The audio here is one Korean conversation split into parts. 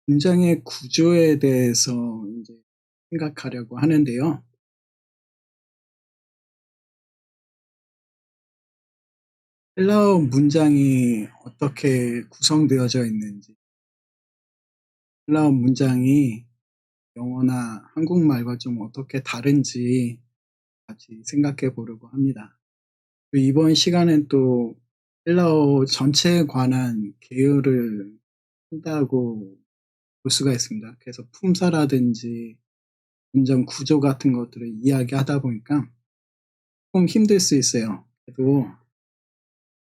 문장의 구조에 대해서 이제 생각하려고 하는데요. 헬라어 문장이 어떻게 구성되어져 있는지, 헬라어 문장이 영어나 한국말과 좀 어떻게 다른지 같이 생각해 보려고 합니다. 이번 시간엔 또 헬라어 전체에 관한 계열을 한다고 볼 수가 있습니다. 그래서 품사라든지 문장 구조 같은 것들을 이야기하다 보니까 조금 힘들 수 있어요. 그래도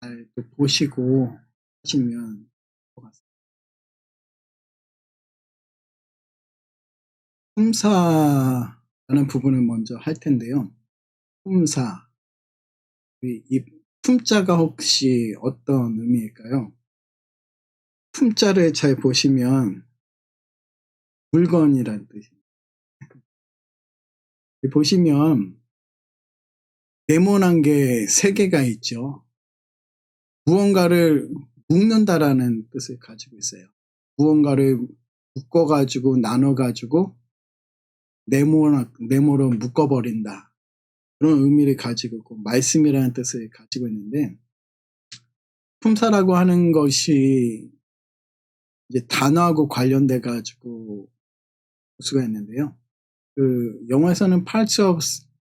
잘 또 보시고 하시면 될 것 같습니다. 품사라는 부분을 먼저 할 텐데요. 품사. 이 품자가 혹시 어떤 의미일까요? 품자를 잘 보시면 물건이라는 뜻입니다. 보시면 네모난 게 세 개가 있죠. 무언가를 묶는다라는 뜻을 가지고 있어요. 무언가를 묶어가지고 나눠가지고 네모로 묶어버린다. 그런 의미를 가지고 있고 말씀이라는 뜻을 가지고 있는데 품사라고 하는 것이 이제 단어하고 관련돼 가지고 볼 수가 있는데요. 그 영어에서는 parts of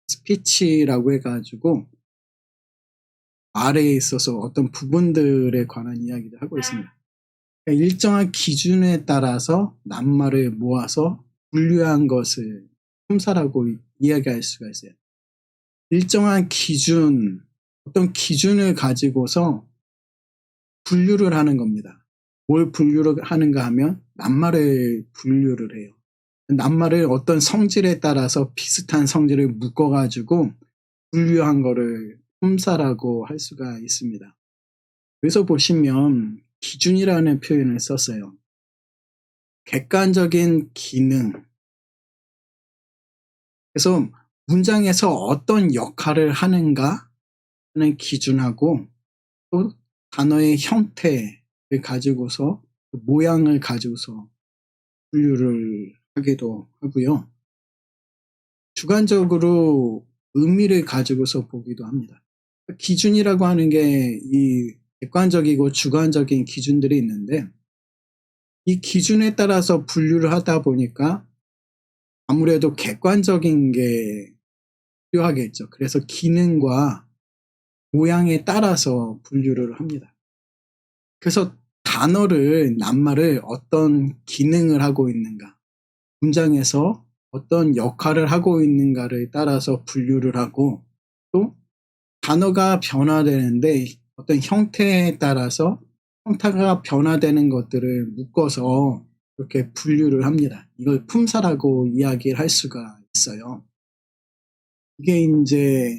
speech라고 해가지고 말에 있어서 어떤 부분들에 관한 이야기를 하고 있습니다. 그러니까 일정한 기준에 따라서 낱말을 모아서 분류한 것을 품사라고 이야기할 수가 있어요. 일정한 기준, 어떤 기준을 가지고서 분류를 하는 겁니다. 뭘 분류를 하는가 하면 낱말을 분류를 해요. 낱말을 어떤 성질에 따라서 비슷한 성질을 묶어가지고 분류한 거를 품사라고 할 수가 있습니다. 그래서 보시면 기준이라는 표현을 썼어요. 객관적인 기능. 그래서 문장에서 어떤 역할을 하는가 하는 기준하고 또 단어의 형태를 가지고서 모양을 가지고서 분류를 하기도 하고요. 주관적으로 의미를 가지고서 보기도 합니다. 기준이라고 하는 게 이 객관적이고 주관적인 기준들이 있는데 이 기준에 따라서 분류를 하다 보니까 아무래도 객관적인 게 필요하겠죠. 그래서 기능과 모양에 따라서 분류를 합니다. 그래서 단어를, 낱말을 어떤 기능을 하고 있는가, 문장에서 어떤 역할을 하고 있는가를 따라서 분류를 하고 또 단어가 변화되는데 어떤 형태에 따라서 형태가 변화되는 것들을 묶어서 이렇게 분류를 합니다. 이걸 품사라고 이야기를 할 수가 있어요. 이게 이제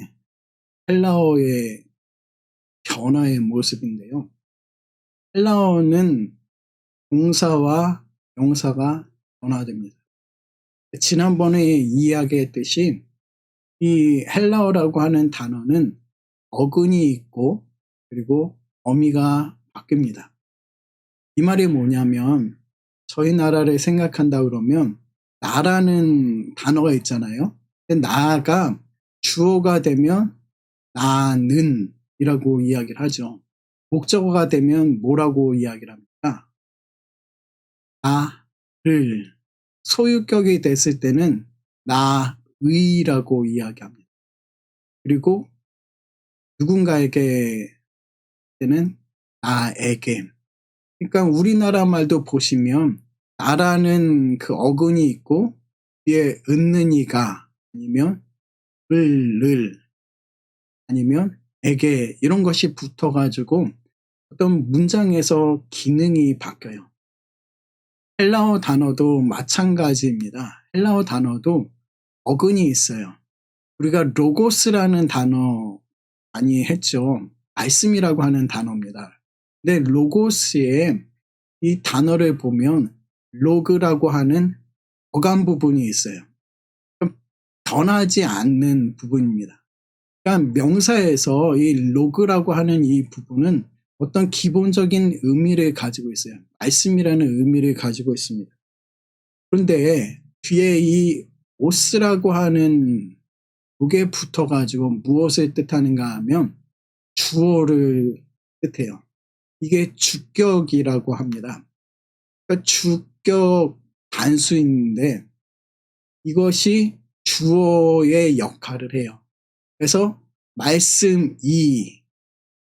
헬라어의 변화의 모습인데요. 헬라어는 동사와 명사가 변화됩니다. 지난번에 이야기했듯이 이 헬라어라고 하는 단어는 어근이 있고 그리고 어미가 바뀝니다. 이 말이 뭐냐면 저희 나라를 생각한다 그러면 나라는 단어가 있잖아요. 근데 나가 주어가 되면 나는 이라고 이야기를 하죠. 목적어가 되면 뭐라고 이야기를 합니까? 나를. 소유격이 됐을 때는 나의라고 이야기합니다. 그리고 누군가에게 때는 나에게. 그러니까 우리나라 말도 보시면 나라는 그 어근이 있고 뒤에 은는이가 아니면 을 아니면 에게 이런 것이 붙어가지고 어떤 문장에서 기능이 바뀌어요. 헬라어 단어도 마찬가지입니다. 헬라어 단어도 어근이 있어요. 우리가 로고스라는 단어 많이 했죠. 말씀이라고 하는 단어입니다. 근데 로고스에 이 단어를 보면 로그라고 하는 어감 부분이 있어요. 변하지 않는 부분입니다. 그러니까 명사에서 이 로그라고 하는 이 부분은 어떤 기본적인 의미를 가지고 있어요. 말씀이라는 의미를 가지고 있습니다. 그런데 뒤에 이 오스라고 하는 요게 붙어가지고 무엇을 뜻하는가 하면 주어를 뜻해요. 이게 주격이라고 합니다. 그러니까 주격 단수인데 이것이 주어의 역할을 해요. 그래서 말씀이,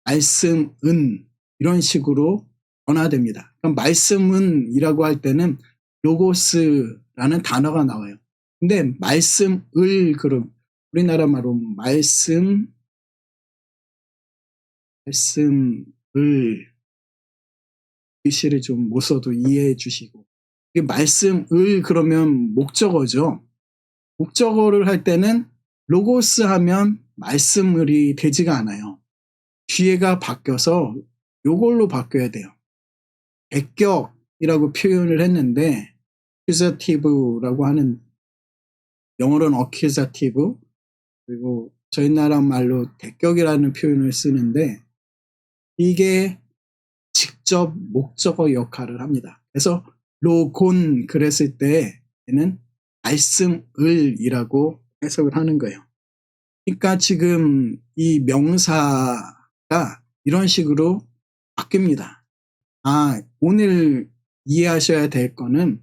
말씀은 이런 식으로 변화됩니다. 그럼 말씀은이라고 할 때는 로고스라는 단어가 나와요. 근데 말씀을 그럼 우리나라 말로 말씀을 글씨를 좀 못 써도 이해해 주시고 이게 말씀을 그러면 목적어죠. 목적어를 할 때는 로고스 하면 말씀을이 되지가 않아요. 뒤에가 바뀌어서 요걸로 바뀌어야 돼요. 대격이라고 표현을 했는데 accusative라고 하는 영어로는 accusative 그리고 저희 나라 말로 대격이라는 표현을 쓰는데 이게 직접 목적어 역할을 합니다. 그래서 로곤 그랬을 때에는 말씀을이라고 해석을 하는 거예요. 그러니까 지금 이 명사가 이런 식으로 바뀝니다. 오늘 이해하셔야 될 거는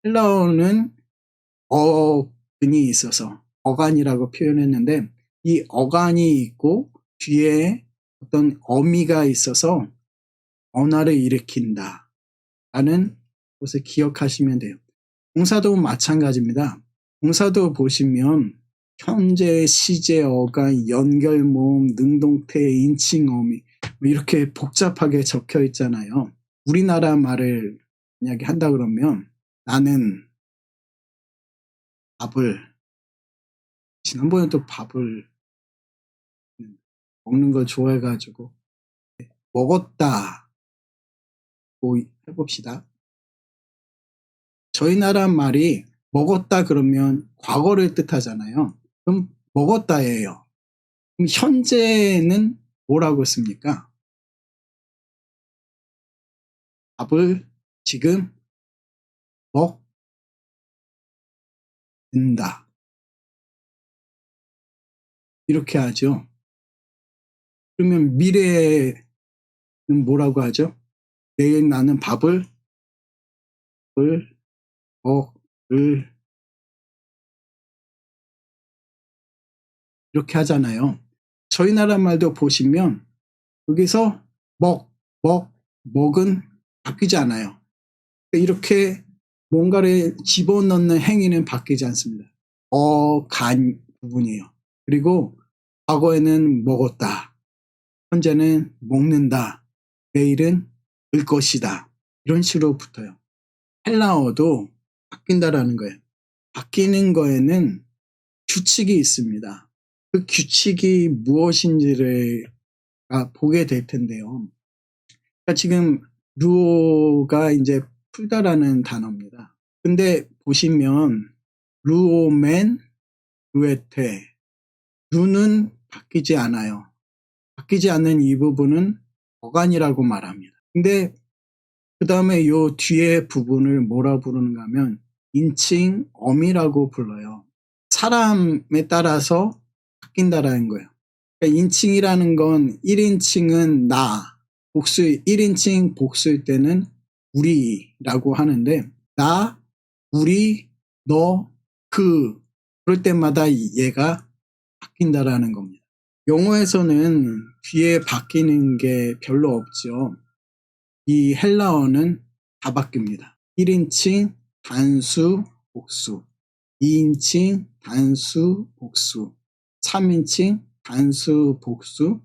헬라어는 어근이 있어서 어간이라고 표현했는데 이 어간이 있고 뒤에 어떤 어미가 있어서 언어를 일으킨다 라는 것을 기억하시면 돼요. 동사도 마찬가지입니다. 동사도 보시면 현재, 시제, 어간, 연결모음, 능동태, 인칭, 어미 이렇게 복잡하게 적혀 있잖아요. 우리나라 말을 만약에 한다 그러면 나는 밥을 지난번에 또 밥을 먹는 걸 좋아해가지고 먹었다 고 해봅시다. 저희 나라 말이 먹었다 그러면 과거를 뜻하잖아요. 그럼 먹었다예요. 그럼 현재는 뭐라고 씁니까? 밥을 지금 먹는다. 이렇게 하죠. 그러면 미래는 뭐라고 하죠? 내일 나는 밥을 먹을 이렇게 하잖아요. 저희 나라 말도 보시면 여기서 먹은 바뀌지 않아요. 이렇게 뭔가를 집어넣는 행위는 바뀌지 않습니다. 간 부분이에요. 그리고 과거에는 먹었다. 현재는 먹는다. 내일은 을 것이다. 이런 식으로 붙어요. 헬라어도 바뀐다라는 거예요. 바뀌는 거에는 규칙이 있습니다. 그 규칙이 무엇인지를 보게 될 텐데요. 그러니까 지금 루오가 이제 풀다라는 단어입니다. 근데 보시면 루오멘, 루에테, 루는 바뀌지 않아요. 바뀌지 않는 이 부분은 어간이라고 말합니다. 근데 그 다음에 요 뒤에 부분을 뭐라 부르는가 하면 인칭, 어미라고 불러요. 사람에 따라서 바뀐다라는 거예요. 그러니까 인칭이라는 건 1인칭은 나, 복수 1인칭 복수일 때는 우리라고 하는데 나, 우리, 너, 그럴 때마다 얘가 바뀐다라는 겁니다. 영어에서는 뒤에 바뀌는 게 별로 없죠. 이 헬라어는 다 바뀝니다. 1인칭, 단수, 복수, 2인칭, 단수, 복수, 3인칭, 단수, 복수,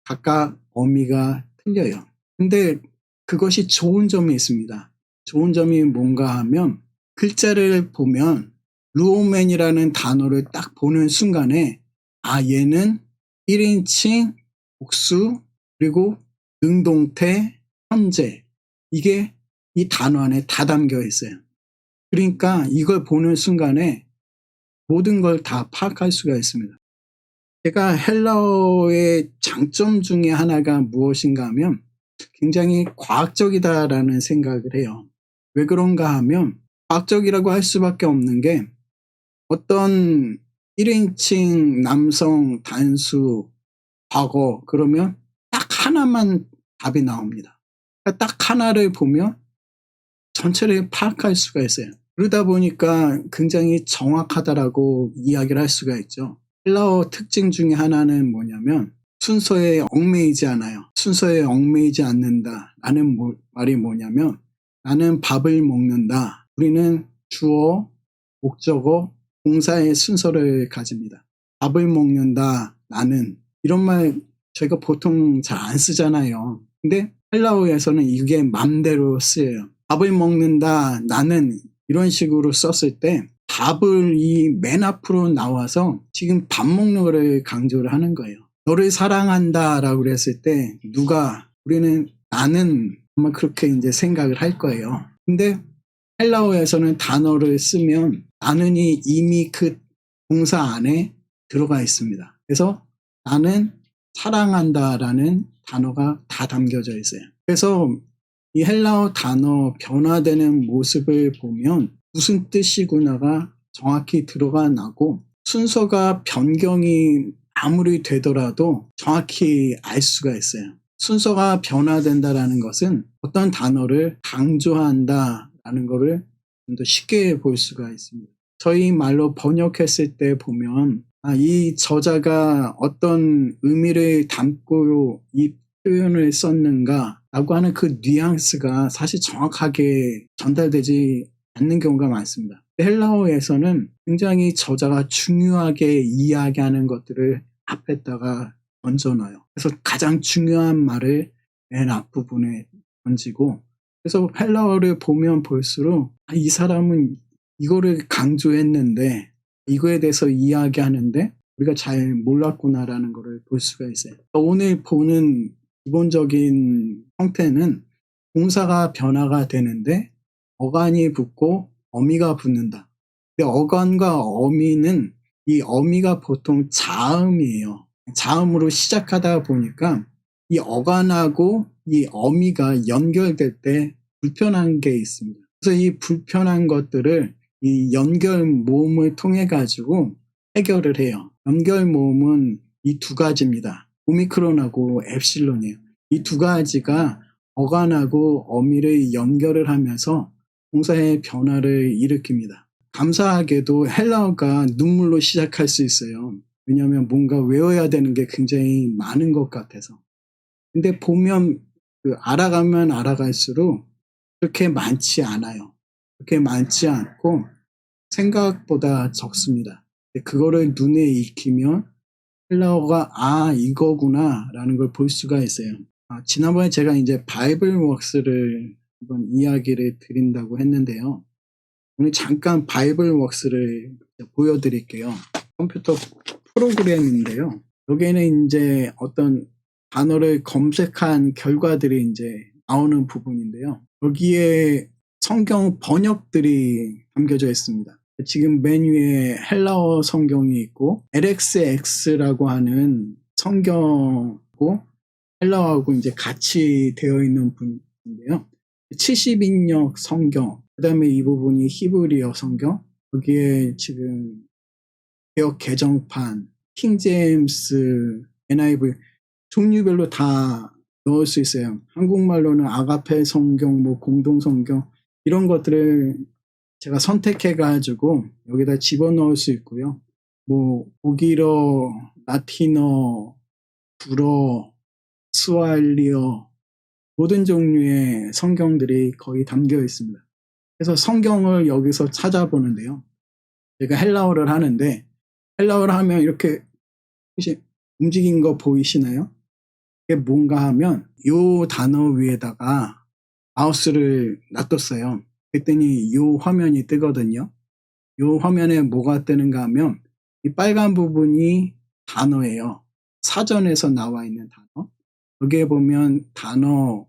각각 어미가 틀려요. 근데 그것이 좋은 점이 있습니다. 좋은 점이 뭔가 하면 글자를 보면 루오맨이라는 단어를 딱 보는 순간에 얘는 1인칭, 복수, 그리고 능동태, 현재 이게 이 단어 안에 다 담겨 있어요. 그러니까 이걸 보는 순간에 모든 걸 다 파악할 수가 있습니다. 제가 헬라어의 장점 중에 하나가 무엇인가 하면 굉장히 과학적이다라는 생각을 해요. 왜 그런가 하면 과학적이라고 할 수밖에 없는 게 어떤 1인칭 남성 단수 과거 그러면 딱 하나만 답이 나옵니다. 그러니까 딱 하나를 보면 전체를 파악할 수가 있어요. 그러다 보니까 굉장히 정확하다라고 이야기를 할 수가 있죠. 헬라어 특징 중에 하나는 뭐냐면 순서에 얽매이지 않아요. 순서에 얽매이지 않는다 라는 말이 뭐냐면 나는 밥을 먹는다. 우리는 주어, 목적어, 동사의 순서를 가집니다. 밥을 먹는다, 나는. 이런 말 저희가 보통 잘 안 쓰잖아요. 근데 헬라어에서는 이게 맘대로 쓰여요. 밥을 먹는다, 나는 이런 식으로 썼을 때 밥을 이 맨 앞으로 나와서 지금 밥 먹는 거를 강조를 하는 거예요. 너를 사랑한다 라고 그랬을 때 누가 우리는 나는 아마 그렇게 이제 생각을 할 거예요. 근데 헬라어에서는 단어를 쓰면 나는이 이미 그 동사 안에 들어가 있습니다. 그래서 나는 사랑한다라는 단어가 다 담겨져 있어요. 그래서 이 헬라어 단어 변화되는 모습을 보면 무슨 뜻이구나가 정확히 들어가 나고 순서가 변경이 아무리 되더라도 정확히 알 수가 있어요. 순서가 변화된다라는 것은 어떤 단어를 강조한다라는 것을 좀 더 쉽게 볼 수가 있습니다. 저희 말로 번역했을 때 보면 이 저자가 어떤 의미를 담고 이 표현을 썼는가 라고 하는 그 뉘앙스가 사실 정확하게 전달되지 않는 경우가 많습니다. 헬라어에서는 굉장히 저자가 중요하게 이야기하는 것들을 앞에다가 얹어놔요. 그래서 가장 중요한 말을 맨 앞부분에 던지고 그래서 헬라어를 보면 볼수록 이 사람은 이거를 강조했는데 이거에 대해서 이야기하는데 우리가 잘 몰랐구나라는 것을 볼 수가 있어요. 오늘 보는 기본적인 형태는 동사가 변화가 되는데 어간이 붙고 어미가 붙는다. 근데 어간과 어미는 이 어미가 보통 자음이에요. 자음으로 시작하다 보니까 이 어간하고 이 어미가 연결될 때 불편한 게 있습니다. 그래서 이 불편한 것들을 이 연결 모음을 통해 가지고 해결을 해요. 연결 모음은 이 두 가지입니다. 오미크론하고 엡실론이에요. 이 두 가지가 어간하고 어미를 연결을 하면서 동사의 변화를 일으킵니다. 감사하게도 헬라어가 눈물로 시작할 수 있어요. 왜냐하면 뭔가 외워야 되는 게 굉장히 많은 것 같아서. 근데 보면 알아가면 알아갈수록 그렇게 많지 않아요. 그렇게 많지 않고 생각보다 적습니다. 그거를 눈에 익히면 헬라어가 이거구나 라는 걸 볼 수가 있어요. 지난번에 제가 이제 바이블 웍스를 한번 이야기를 드린다고 했는데요. 오늘 잠깐 바이블 웍스를 보여드릴게요. 컴퓨터 프로그램인데요. 여기에는 이제 어떤 단어를 검색한 결과들이 이제 나오는 부분인데요. 여기에 성경 번역들이 담겨져 있습니다. 지금 맨 위에 헬라어 성경이 있고 LXX라고 하는 성경하고 헬라어하고 이제 같이 되어 있는 분인데요. 70인역 성경, 그 다음에 이 부분이 히브리어 성경, 여기에 지금 개역 개정판, 킹제임스, NIV 종류별로 다 넣을 수 있어요. 한국말로는 아가페 성경, 공동 성경 이런 것들을 제가 선택해가지고 여기다 집어넣을 수 있고요. 독일어, 라틴어, 불어, 스와힐리어 모든 종류의 성경들이 거의 담겨 있습니다. 그래서 성경을 여기서 찾아보는데요. 제가 헬라어를 하는데 헬라어를 하면 이렇게 혹시 움직인 거 보이시나요? 이게 뭔가 하면 이 단어 위에다가 마우스를 놔뒀어요. 그랬더니 이 화면이 뜨거든요. 이 화면에 뭐가 뜨는가 하면 이 빨간 부분이 단어예요. 사전에서 나와 있는 단어. 여기에 보면 단어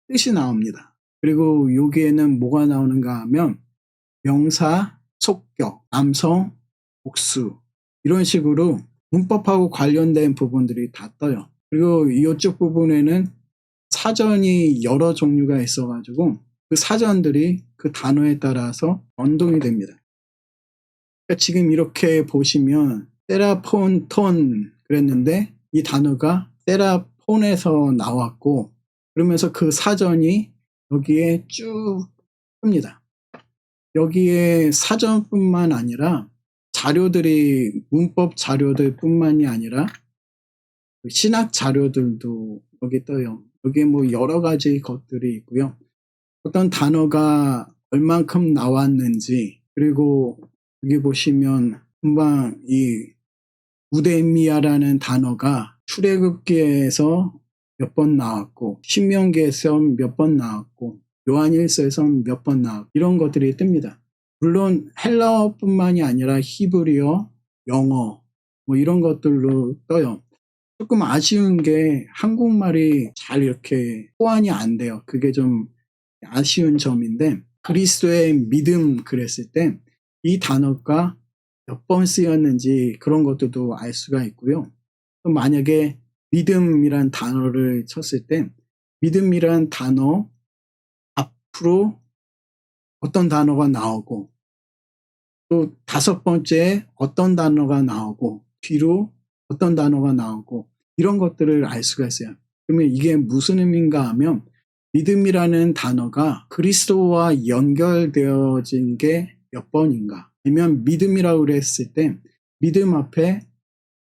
뜻이 나옵니다. 그리고 여기에는 뭐가 나오는가 하면 명사, 속격, 남성, 복수 이런 식으로 문법하고 관련된 부분들이 다 떠요. 그리고 이쪽 부분에는 사전이 여러 종류가 있어가지고 그 사전들이 그 단어에 따라서 연동이 됩니다. 그러니까 지금 이렇게 보시면 세라폰톤 그랬는데 이 단어가 세라폰에서 나왔고 그러면서 그 사전이 여기에 쭉 뜹니다. 여기에 사전뿐만 아니라 자료들이 문법 자료들 뿐만이 아니라 신학 자료들도 여기 떠요. 여기에 뭐 여러 가지 것들이 있고요. 어떤 단어가 얼만큼 나왔는지, 그리고 여기 보시면 금방 이 우데미아라는 단어가 출애굽기에서 몇 번 나왔고 신명기에서 몇 번 나왔고 요한일서에서 몇 번 나왔고 이런 것들이 뜹니다. 물론 헬라어뿐만이 아니라 히브리어, 영어 뭐 이런 것들로 떠요. 조금 아쉬운 게 한국말이 잘 이렇게 호환이 안 돼요. 그게 좀 아쉬운 점인데 그리스도의 믿음 그랬을 때 이 단어가 몇 번 쓰였는지 그런 것들도 알 수가 있고요. 또 만약에 믿음이란 단어를 쳤을 때 믿음이란 단어 앞으로 어떤 단어가 나오고 또 다섯 번째 어떤 단어가 나오고 뒤로 어떤 단어가 나오고 이런 것들을 알 수가 있어요. 그러면 이게 무슨 의미인가 하면 믿음이라는 단어가 그리스도와 연결되어진 게 몇 번인가 아니면 믿음이라고 그랬을 때 믿음 앞에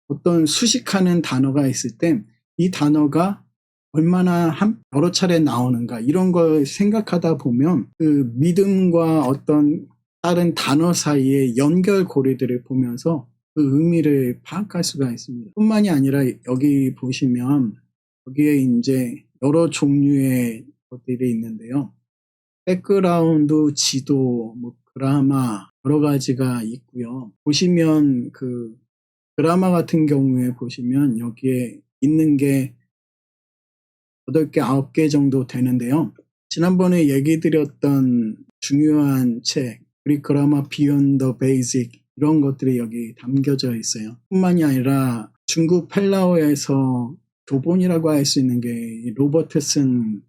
어떤 수식하는 단어가 있을 때 이 단어가 얼마나 여러 차례 나오는가 이런 걸 생각하다 보면 그 믿음과 어떤 다른 단어 사이의 연결고리들을 보면서 그 의미를 파악할 수가 있습니다. 뿐만이 아니라 여기 보시면 여기에 이제 여러 종류의 것들이 있는데요. 백그라운드, 지도, 뭐 그라마 여러 가지가 있고요. 보시면 그 그라마 같은 경우에 보시면 여기에 있는 게 8개, 9개 정도 되는데요. 지난번에 얘기 드렸던 중요한 책, 그릭 그라마 비욘드 더 베이직 이런 것들이 여기 담겨져 있어요. 뿐만이 아니라 중국 펠라오에서 교본이라고 할 수 있는 게 로버트슨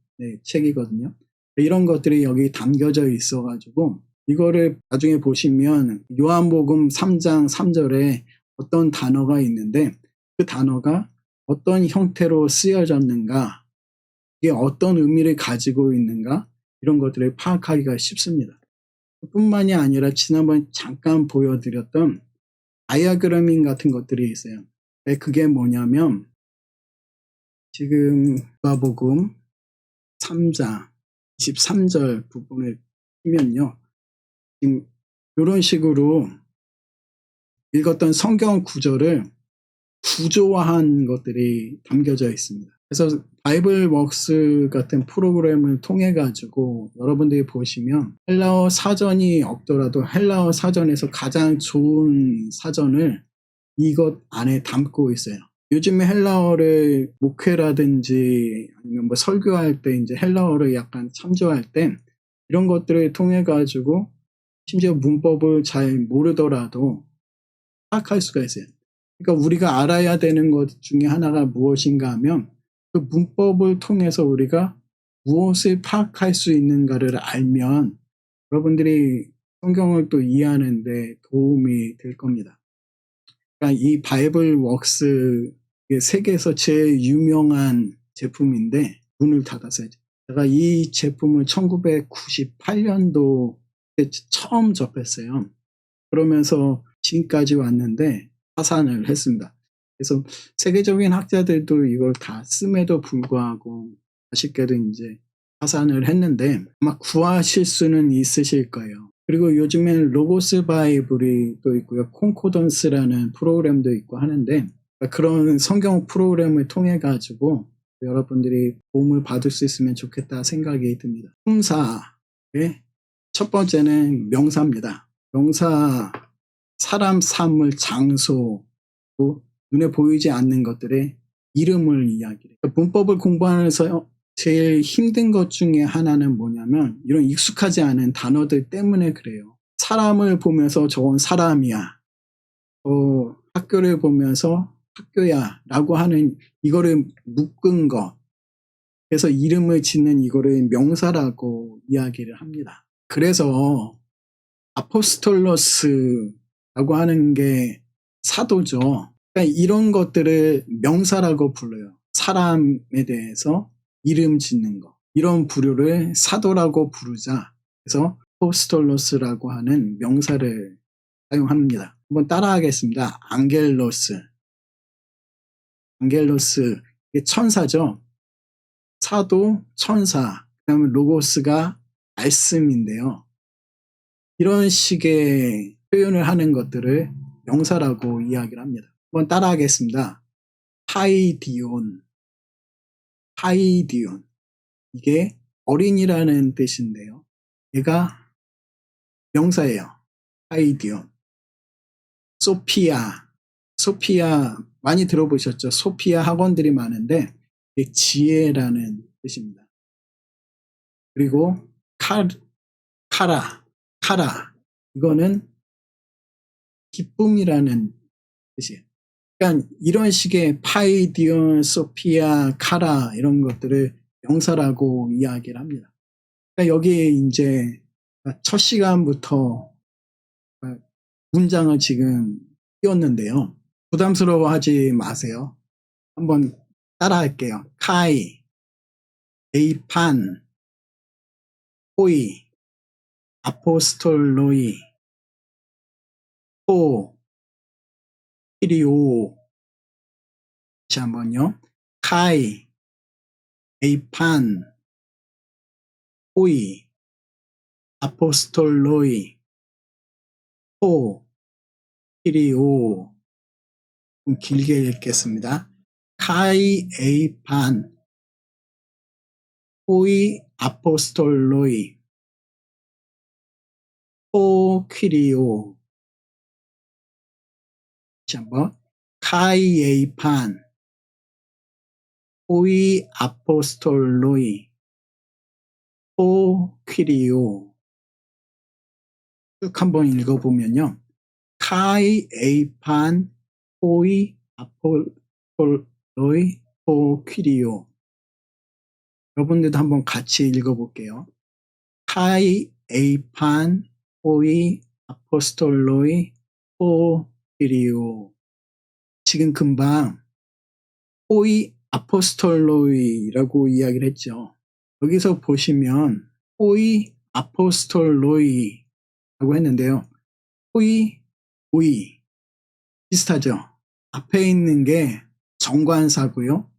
책이거든요. 이런 것들이 여기 담겨져 있어가지고 이거를 나중에 보시면 요한복음 3장 3절에 어떤 단어가 있는데 그 단어가 어떤 형태로 쓰여졌는가 이게 어떤 의미를 가지고 있는가 이런 것들을 파악하기가 쉽습니다. 뿐만이 아니라 지난번에 잠깐 보여드렸던 다이아그래밍 같은 것들이 있어요. 그게 뭐냐면 지금 누가복음 3장 23절 부분을 보면요. 지금 이런 식으로 읽었던 성경 구절을 구조화한 것들이 담겨져 있습니다. 그래서 바이블 웍스 같은 프로그램을 통해 가지고 여러분들이 보시면 헬라어 사전이 없더라도 헬라어 사전에서 가장 좋은 사전을 이것 안에 담고 있어요. 요즘에 헬라어를 목회라든지 아니면 뭐 설교할 때 이제 헬라어를 약간 참조할 때 이런 것들을 통해 가지고 심지어 문법을 잘 모르더라도 파악할 수가 있어요. 그러니까 우리가 알아야 되는 것 중에 하나가 무엇인가 하면 그 문법을 통해서 우리가 무엇을 파악할 수 있는가를 알면 여러분들이 성경을 또 이해하는 데 도움이 될 겁니다. 그러니까 이 바이블 웍스 세계에서 제일 유명한 제품인데 문을 닫았어요. 제가 이 제품을 1998년도에 처음 접했어요. 그러면서 지금까지 왔는데 파산을 했습니다. 그래서 세계적인 학자들도 이걸 다 씀에도 불구하고 아쉽게도 이제 파산을 했는데 아마 구하실 수는 있으실 거예요. 그리고 요즘엔 로고스 바이블이 또 있고요. 콘코던스라는 프로그램도 있고 하는데 그런 성경 프로그램을 통해 가지고 여러분들이 도움을 받을 수 있으면 좋겠다 생각이 듭니다. 품사의 첫 번째는 명사입니다. 명사, 사람, 사물, 장소, 또 눈에 보이지 않는 것들의 이름을 이야기해요. 문법을 공부하면서 제일 힘든 것 중에 하나는 뭐냐면 이런 익숙하지 않은 단어들 때문에 그래요. 사람을 보면서 저건 사람이야. 학교를 보면서 학교야 라고 하는 이거를 묶은 것. 그래서 이름을 짓는 이거를 명사라고 이야기를 합니다. 그래서 아포스톨로스라고 하는 게 사도죠. 그러니까 이런 것들을 명사라고 불러요. 사람에 대해서 이름 짓는 거. 이런 부류를 사도라고 부르자. 그래서 아포스톨로스라고 하는 명사를 사용합니다. 한번 따라하겠습니다. 앙겔로스. 앙겔로스. 이게 천사죠. 사도, 천사. 그다음에 로고스가 말씀인데요. 이런 식의 표현을 하는 것들을 명사라고 이야기를 합니다. 한번 따라하겠습니다. 파이디온. 파이디온. 이게 어린이라는 뜻인데요. 얘가 명사예요. 파이디온. 소피아. 소피아 많이 들어보셨죠? 소피아 학원들이 많은데 이게 지혜라는 뜻입니다. 그리고 카라. 이거는 기쁨이라는 뜻이에요. 그러니까 이런 식의 파이디온, 소피아, 카라 이런 것들을 명사라고 이야기를 합니다. 그러니까 여기에 이제 첫 시간부터 문장을 지금 띄웠는데요. 부담스러워하지 마세요. 한번 따라할게요. 카이, 에이판, 호이, 아포스톨로이, 호, 키리오. 다시 한번요. 카이, 에이판, 호이, 아포스톨로이, 호, 키리오. 좀 길게 읽겠습니다. 카이, 에이판, 호이, 아포스톨로이, 호, 키리오. 다시 한번. 카이, 에이판, 호이, 아포스톨로이, 호, 키리오. 쭉 한번 읽어보면요. 카이, 에이판, 호이, 아포스톨로이, 호, 키리오. 여러분들도 한번 같이 읽어볼게요. 카이, 에이판, 호이, 아포스톨로이, 호, 키리오. 지금 금방 호이, 아포스톨로이라고 이야기를 했죠. 여기서 보시면 호이, 아포스톨로이라고 했는데요. 호이, 오이 비슷하죠. 앞에 있는 게 정관사고요.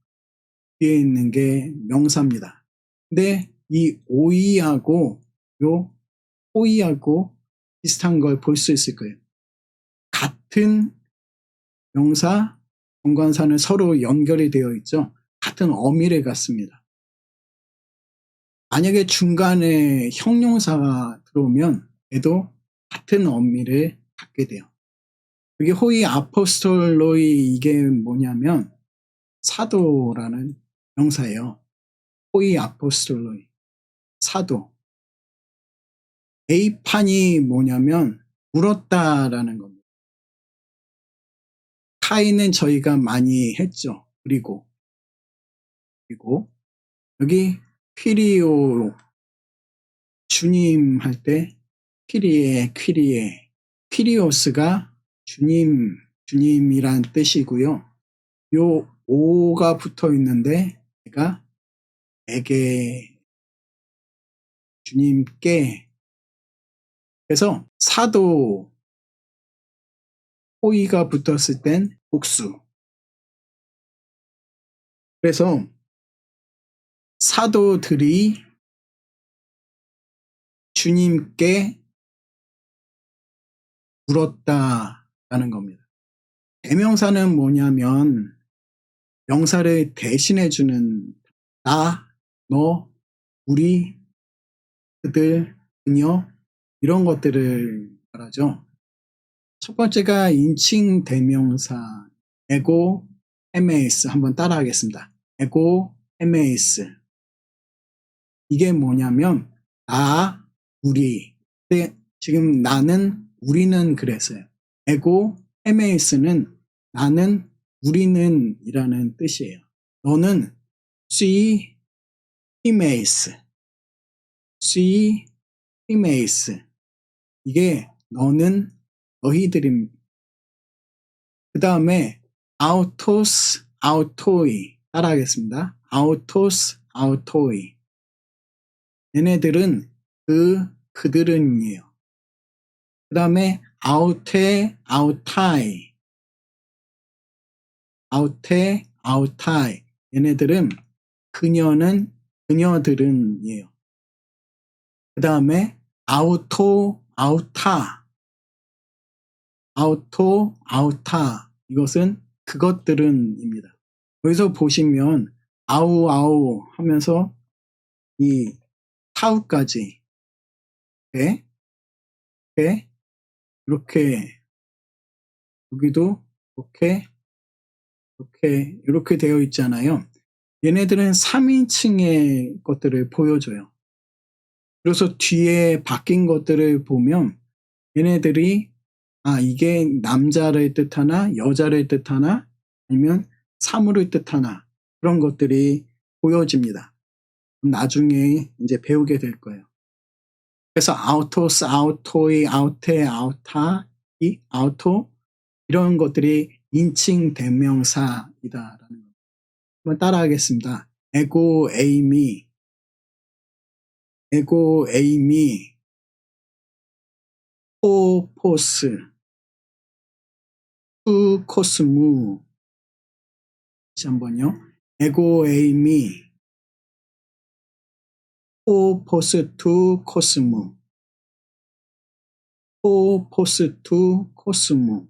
뒤에 있는 게 명사입니다. 근데 이 오이하고 요 호이하고 비슷한 걸 볼 수 있을 거예요. 같은 명사, 정관사는 서로 연결이 되어 있죠. 같은 어미를 갖습니다. 만약에 중간에 형용사가 들어오면 얘도 같은 어미를 갖게 돼요. 여기 호이 아포스톨로이 이게 뭐냐면 사도라는 명사예요. 호이 아포스톨로이 사도. 에이판이 뭐냐면 물었다라는 겁니다. 카이는 저희가 많이 했죠. 그리고 여기 퀴리오 주님 할 때 퀴리에 퀴리오스가 주님이란 뜻이고요. 요 오가 붙어 있는데 얘가 에게 주님께 그래서 사도 호의가 붙었을 땐 복수. 그래서 사도들이 주님께 물었다라는 겁니다. 대명사는 뭐냐면 명사를 대신해주는 나, 너, 우리, 그들, 그녀 이런 것들을 말하죠. 첫 번째가 인칭 대명사 에고 에메이스 한번 따라하겠습니다. 에고 에메이스 이게 뭐냐면 나, 우리 근데 지금 나는, 우리는 그랬어요. 에고 에메이스는 나는, 우리는 이라는 뜻이에요. 너는 she, 히메이스 she, females. 이게 너는 너희들임. 그 다음에 autos, autoi. 따라하겠습니다. autos, autoi. 얘네들은 그들은이에요. 그 다음에 aute, autai. aute, autai. 얘네들은 그녀는 그녀들은이에요. 그 다음에 auto, auta. auto, auta. 이것은 그것들은입니다. 여기서 보시면 아우 아우 하면서 이 타우까지 이렇게 여기도 이렇게 되어 있잖아요. 얘네들은 3인칭의 것들을 보여줘요. 그래서 뒤에 바뀐 것들을 보면 얘네들이 이게 남자를 뜻하나 여자를 뜻하나 아니면 사물을 뜻하나 그런 것들이 보여집니다. 나중에 이제 배우게 될 거예요. 그래서 autos, autoi, aute, auta, 이 auto 이런 것들이 인칭 대명사이다라는 거. 한번 따라하겠습니다. ego, eimi, ego, eimi, po, pos, tu, cosmu. 다시 한번요. ego, eimi, po, pos, tu, cosmu. po, pos, tu, cosmu.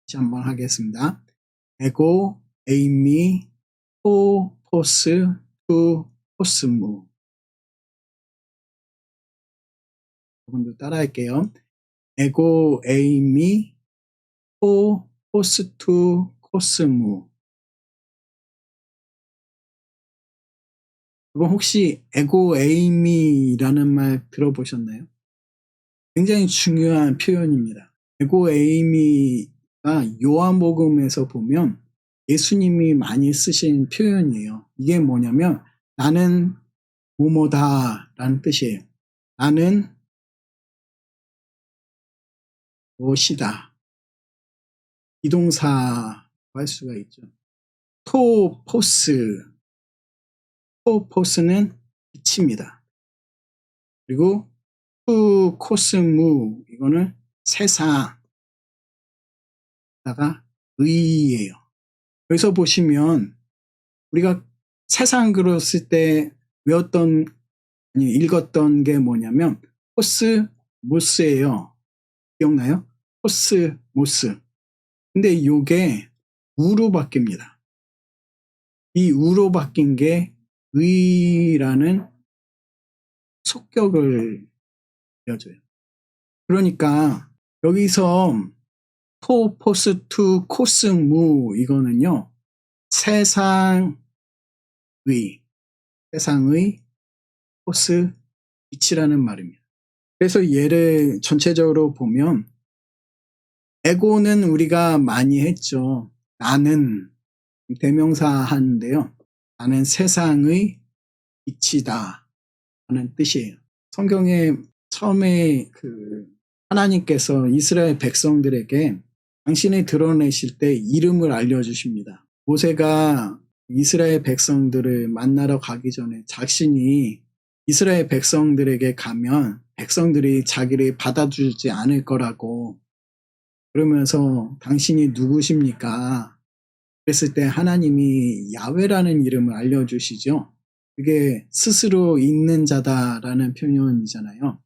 다시 한번 하겠습니다. ego, eimi, po, pos, tu, cosmu. 여러분들 따라할게요. ego, eimi, po, pos, tu, cosmu. 여러분 혹시 ego, eimi라는 말 들어보셨나요? 굉장히 중요한 표현입니다. ego, eimi가 요한복음에서 보면 예수님이 많이 쓰신 표현이에요. 이게 뭐냐면 나는 뭐뭐다 라는 뜻이에요. 나는 무엇이다. 비동사로 할 수가 있죠. 토포스는 빛입니다. 그리고 코스무 이거는 세상다가 의예요. 여기서 보시면 우리가 세상 글었을 때 읽었던 게 뭐냐면 코스모스예요. 기억나요? 코스모스. 근데 이게 우로 바뀝니다. 이 우로 바뀐 게 의라는 속격을 이어줘요. 그러니까 여기서 토, 포스, 투, 코스, 무 이거는요. 세상의 포스, 빛이라는 말입니다. 그래서 얘를 전체적으로 보면 에고는 우리가 많이 했죠. 나는 대명사 하는데요. 나는 세상의 빛이다 하는 뜻이에요. 성경에 처음에 하나님께서 이스라엘 백성들에게 당신이 드러내실 때 이름을 알려주십니다. 모세가 이스라엘 백성들을 만나러 가기 전에 자신이 이스라엘 백성들에게 가면 백성들이 자기를 받아주지 않을 거라고 그러면서 당신이 누구십니까? 그랬을 때 하나님이 야훼라는 이름을 알려주시죠. 그게 스스로 있는 자다라는 표현이잖아요.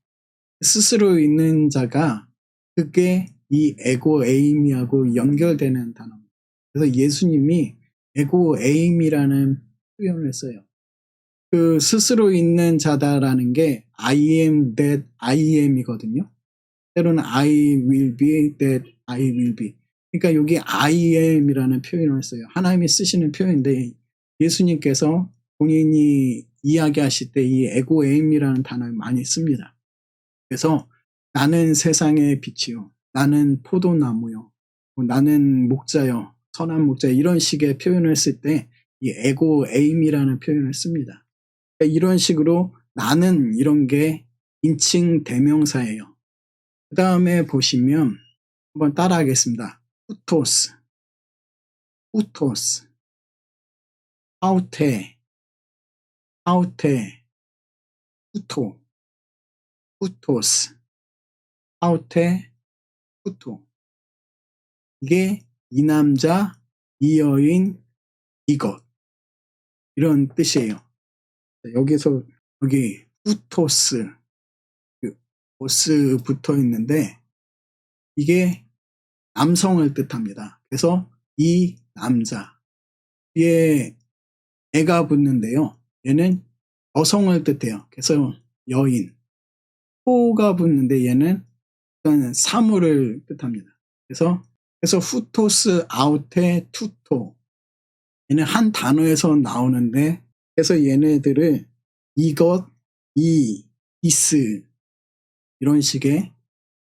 스스로 있는 자가 그게 이 에고 에임이하고 연결되는 단어입니다. 그래서 예수님이 에고 에임이라는 표현을 써요. 그 스스로 있는 자다라는 게 I am that I am이거든요. 때로는 I will be that I will be. 그러니까 여기 I am이라는 표현을 써요. 하나님이 쓰시는 표현인데 예수님께서 본인이 이야기하실 때 이 에고 에임이라는 단어를 많이 씁니다. 그래서 나는 세상의 빛이요. 나는 포도나무요. 나는 목자요. 선한 목자 이런 식의 표현을 쓸 때 이 에고 에임이라는 표현을 씁니다. 그러니까 이런 식으로 나는 이런 게 인칭 대명사예요. 그 다음에 보시면 한번 따라하겠습니다. 후토스, 후토스, 하우테, 하우테, 후토, 후토스, 하우테, 후토. 이게 이 남자, 이 여인, 이것. 이런 뜻이에요. 여기서 여기 후토스, 오스 붙어 있는데 이게 남성을 뜻합니다. 그래서 이 남자, 뒤에 애가 붙는데요. 얘는 여성을 뜻해요. 그래서 여인. 토가 붙는데 얘는 일단 사물을 뜻합니다. 그래서 후토스 아우테 투토. 얘는 한 단어에서 나오는데 그래서 얘네들을 이것, 이스 이런 식의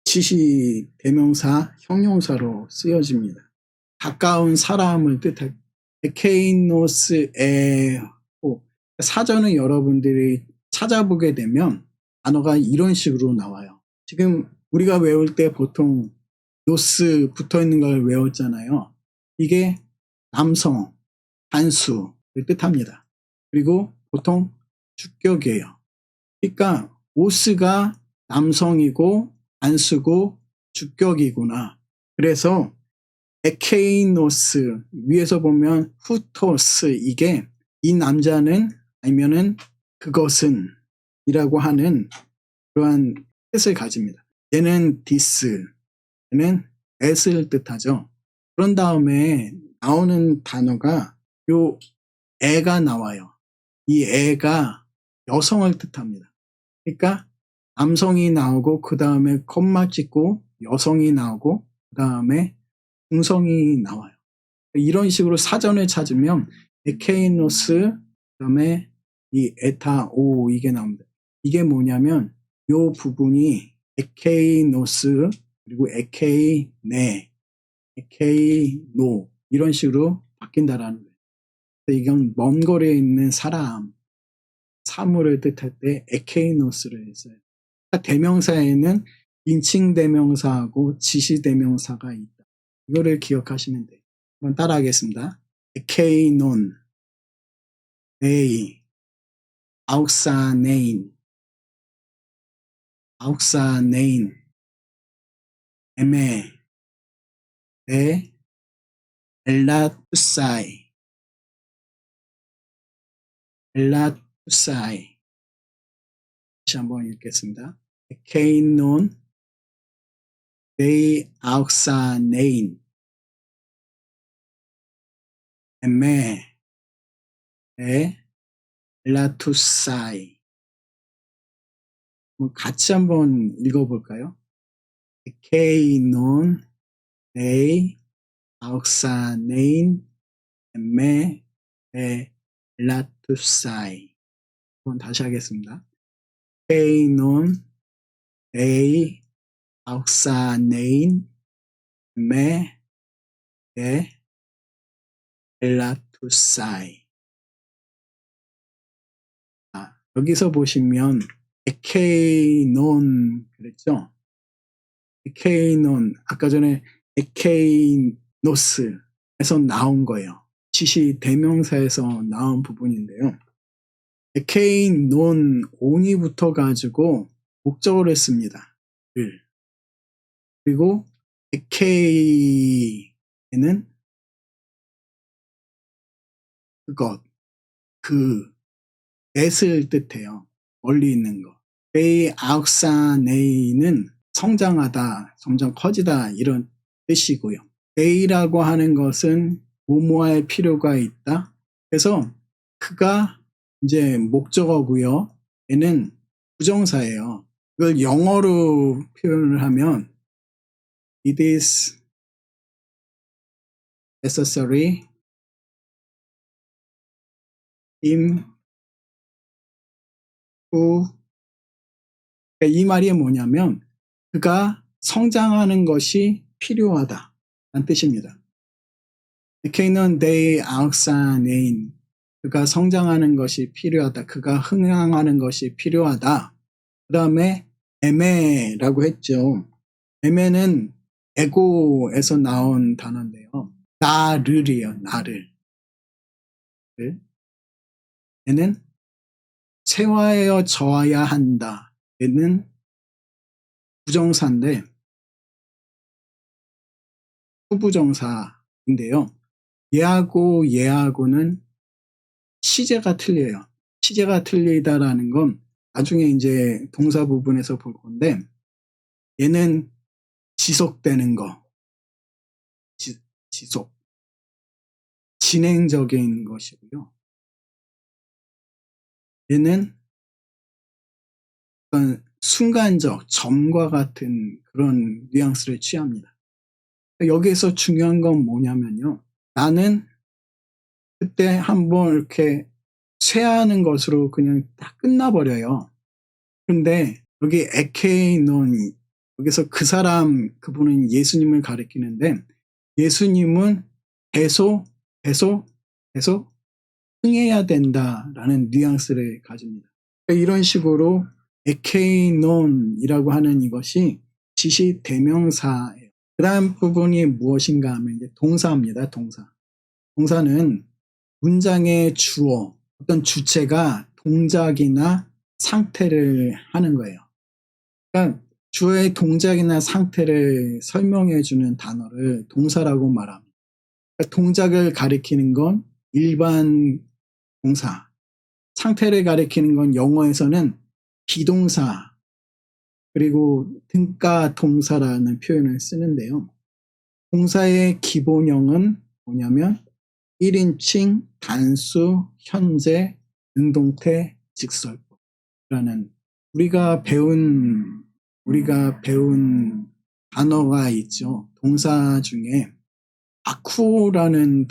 지시 대명사, 형용사로 쓰여집니다. 가까운 사람을 뜻할 에케이노스 에호. 사전을 여러분들이 찾아보게 되면 단어가 이런 식으로 나와요. 지금 우리가 외울 때 보통 노스 붙어 있는 걸 외웠잖아요. 이게 남성, 단수를 뜻합니다. 그리고 보통 주격이에요. 그러니까 오스가 남성이고 단수고 주격이구나. 그래서 에케이노스 위에서 보면 후토스 이게 이 남자는 아니면은 그것은 이라고 하는 그러한 뜻을 가집니다. 얘는 디스, 얘는 에스를 뜻하죠. 그런 다음에 나오는 단어가 요 애가 나와요. 이 애가 여성을 뜻합니다. 그러니까 남성이 나오고 그 다음에 콤마 찍고 여성이 나오고 그 다음에 중성이 나와요. 이런 식으로 사전을 찾으면 에케이노스 그다음에 이 에타 오 이게 나옵니다. 이게 뭐냐면 요 부분이 에케이노스 그리고 에케이네, 에케이노 이런 식으로 바뀐다라는 거예요. 이건 먼 거리에 있는 사람, 사물을 뜻할 때 에케이노스를 써요. 대명사에는 인칭 대명사하고 지시 대명사가 있다. 이거를 기억하시면 돼요. 한번 따라하겠습니다. 에케이논, 네이, 아욱사네인, 아욱사네인, 에메, 네, 엘라투사이, 엘라투사이. 다시 한번 읽겠습니다. 에케이논, 네이, 아욱사네인, 에메, 네, 엘라투사이. 같이 한번 읽어볼까요? 에케이논, 네이, 아욱사네인, 에메, 엘라투사이. 한번 다시 하겠습니다. 에케이논, 네이, 아욱사네인, 에메, 엘라투사이. 여기서 보시면 에케이논 그랬죠? 에케이논 아까 전에 에케이노스에서 나온 거예요. 지시 대명사에서 나온 부분인데요. 에케이논 온이 붙어가지고 목적어를 했습니다. 그리고 에케이는 그것, 넷을 뜻해요. 멀리 있는 거. 베이 아욱사네이는 성장하다, 점점 커지다 이런 뜻이고요. 베이라고 하는 것은 뭐뭐할 필요가 있다. 그래서 그가 이제 목적어고요. 얘는 부정사예요. 이걸 영어로 표현을 하면 it is necessary him to 이 말이 뭐냐면 그가 성장하는 것이 필요하다 라는 뜻입니다. 에케이는 they outside name 그가 성장하는 것이 필요하다. 그가 흥황하는 것이 필요하다. 그 다음에 에메라고 했죠. 에메는 에고에서 나온 단어인데요. 나를이에요. 나를. 얘는 세화하여 저어야 한다. 얘는 부정사인데 후부정사인데요. 얘하고는 시제가 틀려요. 시제가 틀리다라는 건 나중에 이제 동사 부분에서 볼 건데 얘는 지속되는 거, 지속, 진행적인 것이고요. 얘는 어떤 순간적, 점과 같은 그런 뉘앙스를 취합니다. 여기에서 중요한 건 뭐냐면요. 나는 그때 한번 이렇게 쇠하는 것으로 그냥 딱 끝나버려요. 근데 여기 에케이논, 여기서 그 사람, 그분은 예수님을 가리키는데 예수님은 계속 흥해야 된다라는 뉘앙스를 가집니다. 이런 식으로 에케이논이라고 하는 이것이 지시 대명사예요. 그 다음 부분이 무엇인가 하면 이제 동사입니다. 동사는 문장의 주어, 어떤 주체가 동작이나 상태를 하는 거예요. 그러니까 주어의 동작이나 상태를 설명해 주는 단어를 동사라고 말합니다. 그러니까 동작을 가리키는 건 일반 동사, 상태를 가리키는 건 영어에서는 비동사, 그리고 등가 동사라는 표현을 쓰는데요. 동사의 기본형은 뭐냐면 1인칭, 단수, 현재, 능동태, 직설법이라는 우리가 배운 단어가 있죠. 동사 중에 아쿠라는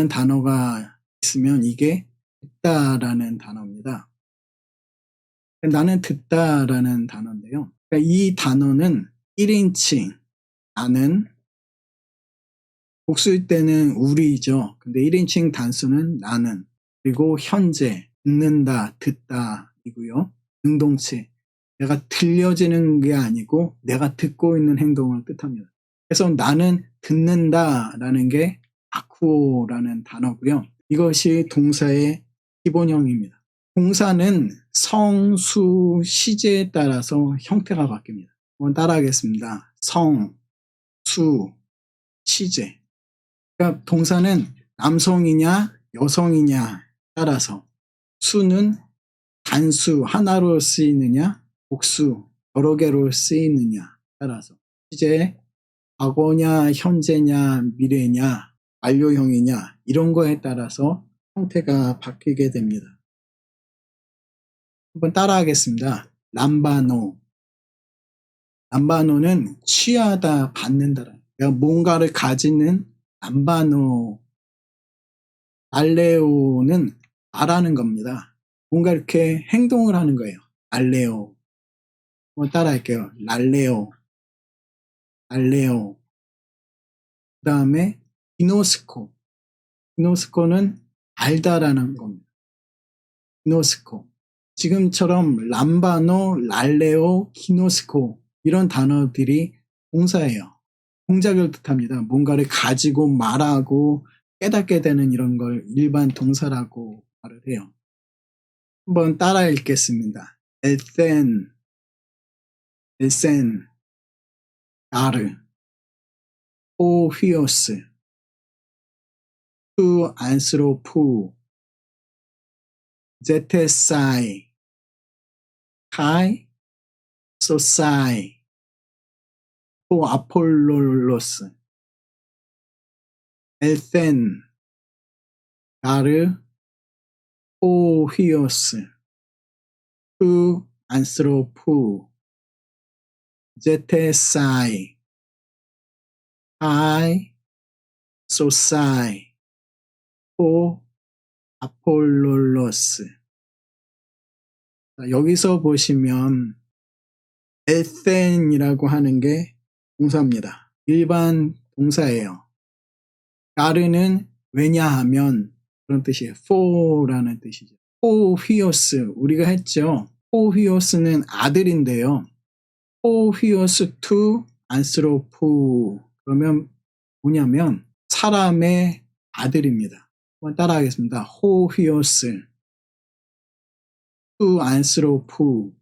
단어가 있으면 이게 듣다라는 단어입니다. 나는 듣다라는 단어인데요. 그러니까 이 단어는 1인칭, 나는, 복수일 때는 우리죠. 근데 1인칭 단수는 나는, 그리고 현재, 듣는다, 듣다이고요. 능동체, 내가 들려지는 게 아니고 내가 듣고 있는 행동을 뜻합니다. 그래서 나는 듣는다라는 게 아쿠오라는 단어고요. 이것이 동사의 기본형입니다. 동사는 성, 수, 시제에 따라서 형태가 바뀝니다. 한번 따라하겠습니다. 성, 수, 시제. 그러니까 동사는 남성이냐 여성이냐 따라서, 수는 단수 하나로 쓰이느냐 복수 여러 개로 쓰이느냐 따라서, 시제 과거냐 현재냐 미래냐 완료형이냐 이런 거에 따라서 형태가 바뀌게 됩니다. 한번 따라하겠습니다. 람바노는 취하다, 받는다. 그러니까 뭔가를 가지는 람바노. 알레오는 말하는 겁니다. 뭔가 이렇게 행동을 하는 거예요. 알레오. 한번 따라할게요. 알레오. 그 다음에 기노스코는 알다라는 겁니다. 기노스코. 지금처럼 람바노, 랄레오, 기노스코 이런 단어들이 동사예요. 동작을 뜻합니다. 뭔가를 가지고 말하고 깨닫게 되는 이런 걸 일반 동사라고 말을 해요. 한번 따라 읽겠습니다. 엘센, 가르, 호휘오스, 투 안스로푸, 제테사이, 카이, 소사이, 호 아폴롤로스, 엘센, 가르, 호휘오스, 투 안스로푸, 제테사이, 카이, 소사이, 호 아폴롤로스. 여기서 보시면 엘센이라고 하는 게 동사입니다. 일반 동사예요. 가르는 왜냐하면 그런 뜻이에요. for라는 뜻이죠. 호휘오스 우리가 했죠. 호휘오스는 아들인데요. 호휘오스 투 안스로프 그러면 뭐냐면 사람의 아들입니다. 한번 따라하겠습니다. 호휘오스 투 안스로프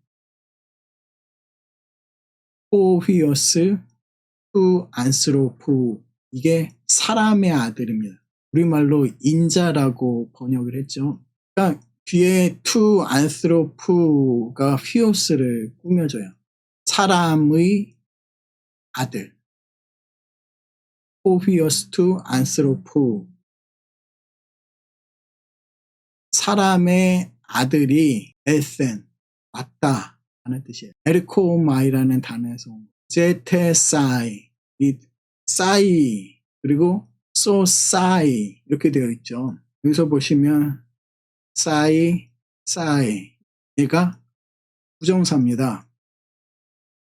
호휘오스 투 안스로프 이게 사람의 아들입니다. 우리말로 인자라고 번역을 했죠. 그러니까 뒤에 투 안스로프가 휘오스를 꾸며줘요. 사람의 아들. 호휘오스 투 안스로프 사람의 아들이 엘센 왔다 하는 뜻이에요. 에르코마이라는 단어에서 제테사이 이 사이 그리고 소사이 이렇게 되어 있죠. 여기서 보시면 사이 얘가 부정사입니다.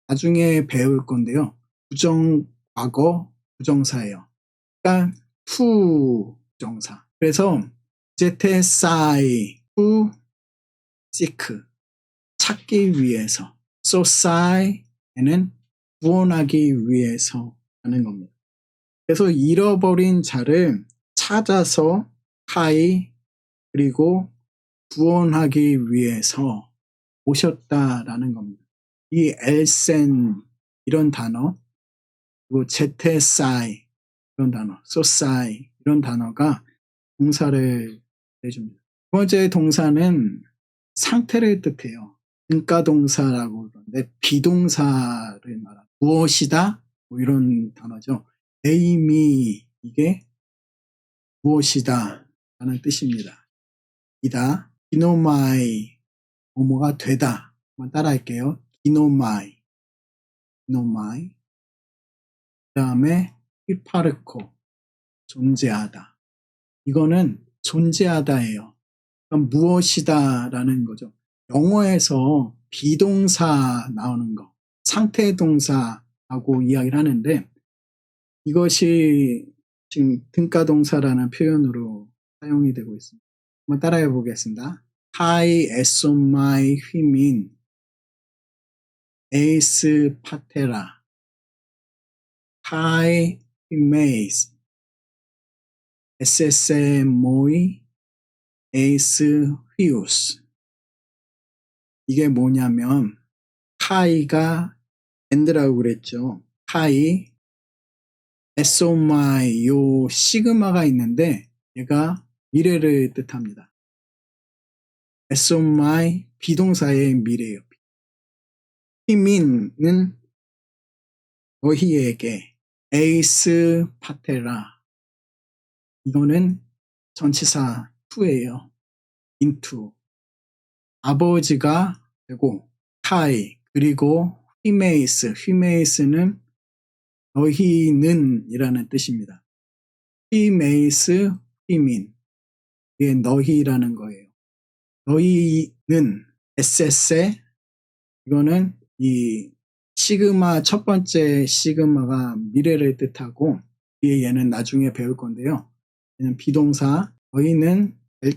나중에 배울 건데요. 부정과거 부정사예요. 그러니까 to 부정사. 그래서 제테사이 to seek 찾기 위해서 소사이에는 구원하기 위해서 하는 겁니다. 그래서 잃어버린 자를 찾아서 하이 그리고 구원하기 위해서 오셨다라는 겁니다. 이 엘센 이런 단어 그리고 제테사이 이런 단어 소사이 이런 단어가 동사를 내줍니다. 두 번째 동사는 상태를 뜻해요. 등가동사라고 그러는데 비동사를 말합니다. 무엇이다? 뭐 이런 단어죠. 에이미 이게 무엇이다 라는 뜻입니다. 이다. 기노마이 뭐뭐가 되다. 한번 따라할게요. 기노마이 그 다음에 히파르코 존재하다. 이거는 존재하다예요. 그럼 무엇이다 라는 거죠. 영어에서 비동사 나오는 거 상태 동사하고 이야기를 하는데 이것이 지금 등가동사라는 표현으로 사용이 되고 있습니다. 한번 따라해 보겠습니다. 하이 에소마이 휘민 에이스 파테라 하이 휘메이스 에세세 모이 에이스 휘우스 이게 뭐냐면 하이가 엔드라고 그랬죠. 하이 에소마이 요 시그마가 있는데 얘가 미래를 뜻합니다. 에소마이 비동사의 미래예요. 히민은 너희에게 에이스 파테라 이거는 전치사 투예요. 인투 아버지가 되고 카이 그리고 휘메이스는 너희는 이라는 뜻입니다. 휘메이스 휘민 이게 너희라는 거예요. 너희는 에세세 이거는 이 시그마 첫 번째 시그마가 미래를 뜻하고 뒤에 얘는 나중에 배울 건데요. 얘는 비동사 너희는 될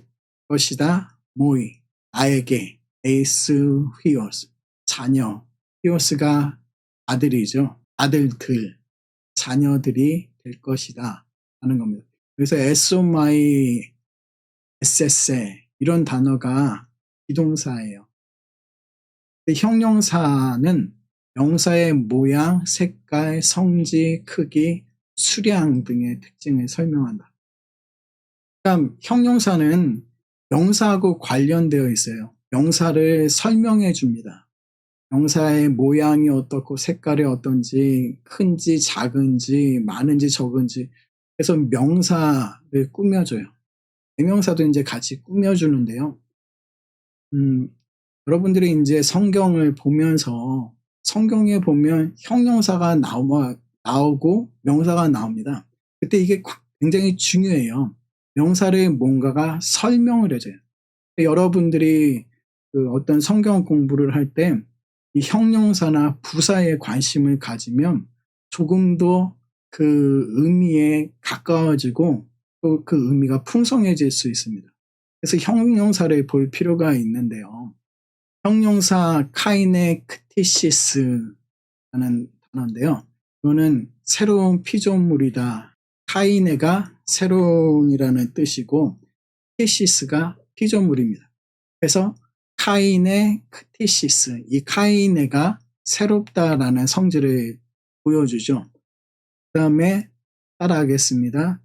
것이다 모이 나에게 에이스 휘오스 자녀 휘오스가 아들이죠. 아들들 자녀들이 될 것이다 하는 겁니다. 그래서 에소마이 에세세 이런 단어가 비동사예요. 형용사는 명사의 모양, 색깔, 성질, 크기, 수량 등의 특징을 설명한다. 그러니까 형용사는 명사하고 관련되어 있어요. 명사를 설명해 줍니다. 명사의 모양이 어떻고 색깔이 어떤지 큰지 작은지 많은지 적은지 그래서 명사를 꾸며줘요. 대명사도 이제 같이 꾸며주는데요. 여러분들이 이제 성경을 보면서 성경에 보면 형용사가 나오고 명사가 나옵니다. 그때 이게 굉장히 중요해요. 명사를 뭔가가 설명을 해줘요. 여러분들이 그 어떤 성경 공부를 할 때 이 형용사나 부사에 관심을 가지면 조금 더 그 의미에 가까워지고 또 그 의미가 풍성해질 수 있습니다. 그래서 형용사를 볼 필요가 있는데요. 형용사 카이네크티시스라는 단어인데요. 이거는 새로운 피조물이다. 카이네가 새로운이라는 뜻이고 티시스가 피조물입니다. 그래서 카이네크티시스, 이 카이네가 새롭다라는 성질을 보여주죠. 그 다음에 따라하겠습니다.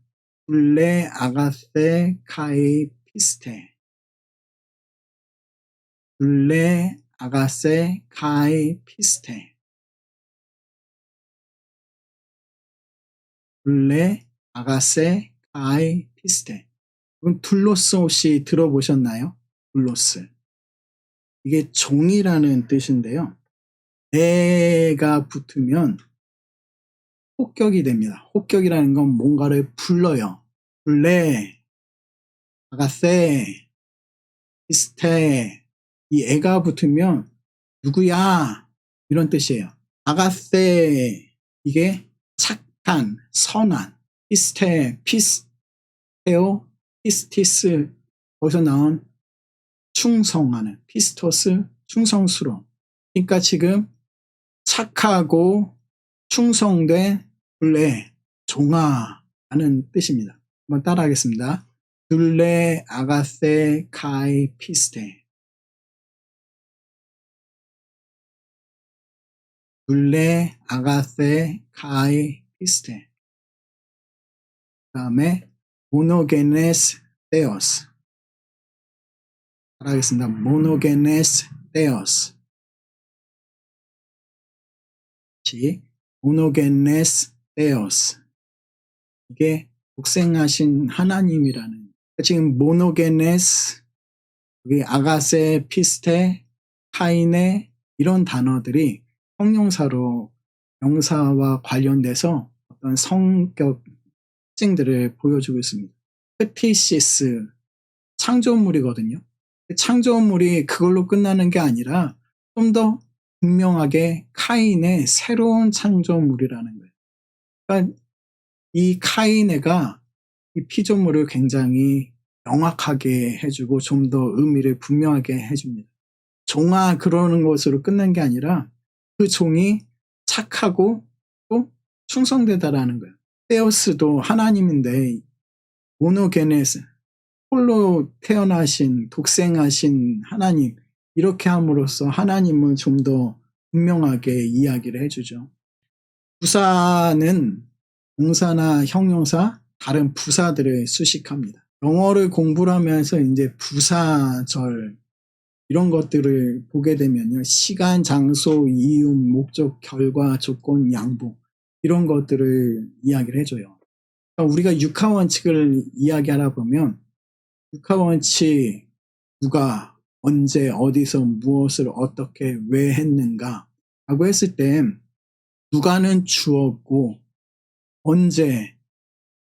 블레 아가세 카이 피스테. 블레 아가세 카이 피스테. 블레 아가세 카이 피스테. 그럼 둘로스 혹시 들어보셨나요? 둘로스. 이게 종이라는 뜻인데요. 에가 붙으면 혹격이 됩니다. 혹격이라는 건 뭔가를 불러요. 블레 아가세 피스테. 이 에가 붙으면 누구야? 이런 뜻이에요. 아가세, 이게 착한, 선한. 피스테, 피스테오, 피스티스, 거기서 나온 충성하는, 피스토스, 충성스러운. 그러니까 지금 착하고 충성된 둘레, 종아라는 뜻입니다. 한번 따라하겠습니다. 둘레 아가세 카이 피스테. 둘레 아가세 카이 피스테. 그 다음에 모노게네스 테오스. 따라하겠습니다. 모노게네스 테오스. 모노게네스 테오스. 이게 독생하신 하나님이라는, 지금 모노게네스, 아가세, 피스테, 카이네, 이런 단어들이 형용사로 명사와 관련돼서 어떤 성격 특징들을 보여주고 있습니다. 크티시스, 창조물이거든요. 창조물이 그걸로 끝나는 게 아니라 좀 더 분명하게 카인의 새로운 창조물이라는 거예요. 그러니까 이 카이네가 이 피조물을 굉장히 명확하게 해주고 좀 더 의미를 분명하게 해줍니다. 종아 그러는 것으로 끝난 게 아니라 그 종이 착하고 또 충성되다라는 거예요. 테오스도 하나님인데 모노게네스, 홀로 태어나신 독생하신 하나님, 이렇게 함으로써 하나님을 좀 더 분명하게 이야기를 해주죠. 부사는 동사나 형용사, 다른 부사들을 수식합니다. 영어를 공부를 하면서 이제 부사절 이런 것들을 보게 되면요. 시간, 장소, 이유, 목적, 결과, 조건, 양보 이런 것들을 이야기를 해줘요. 그러니까 우리가 육하원칙을 이야기하다 보면 육하원칙, 누가, 언제, 어디서, 무엇을, 어떻게, 왜 했는가 라고 했을 때 누가는 주어고 언제,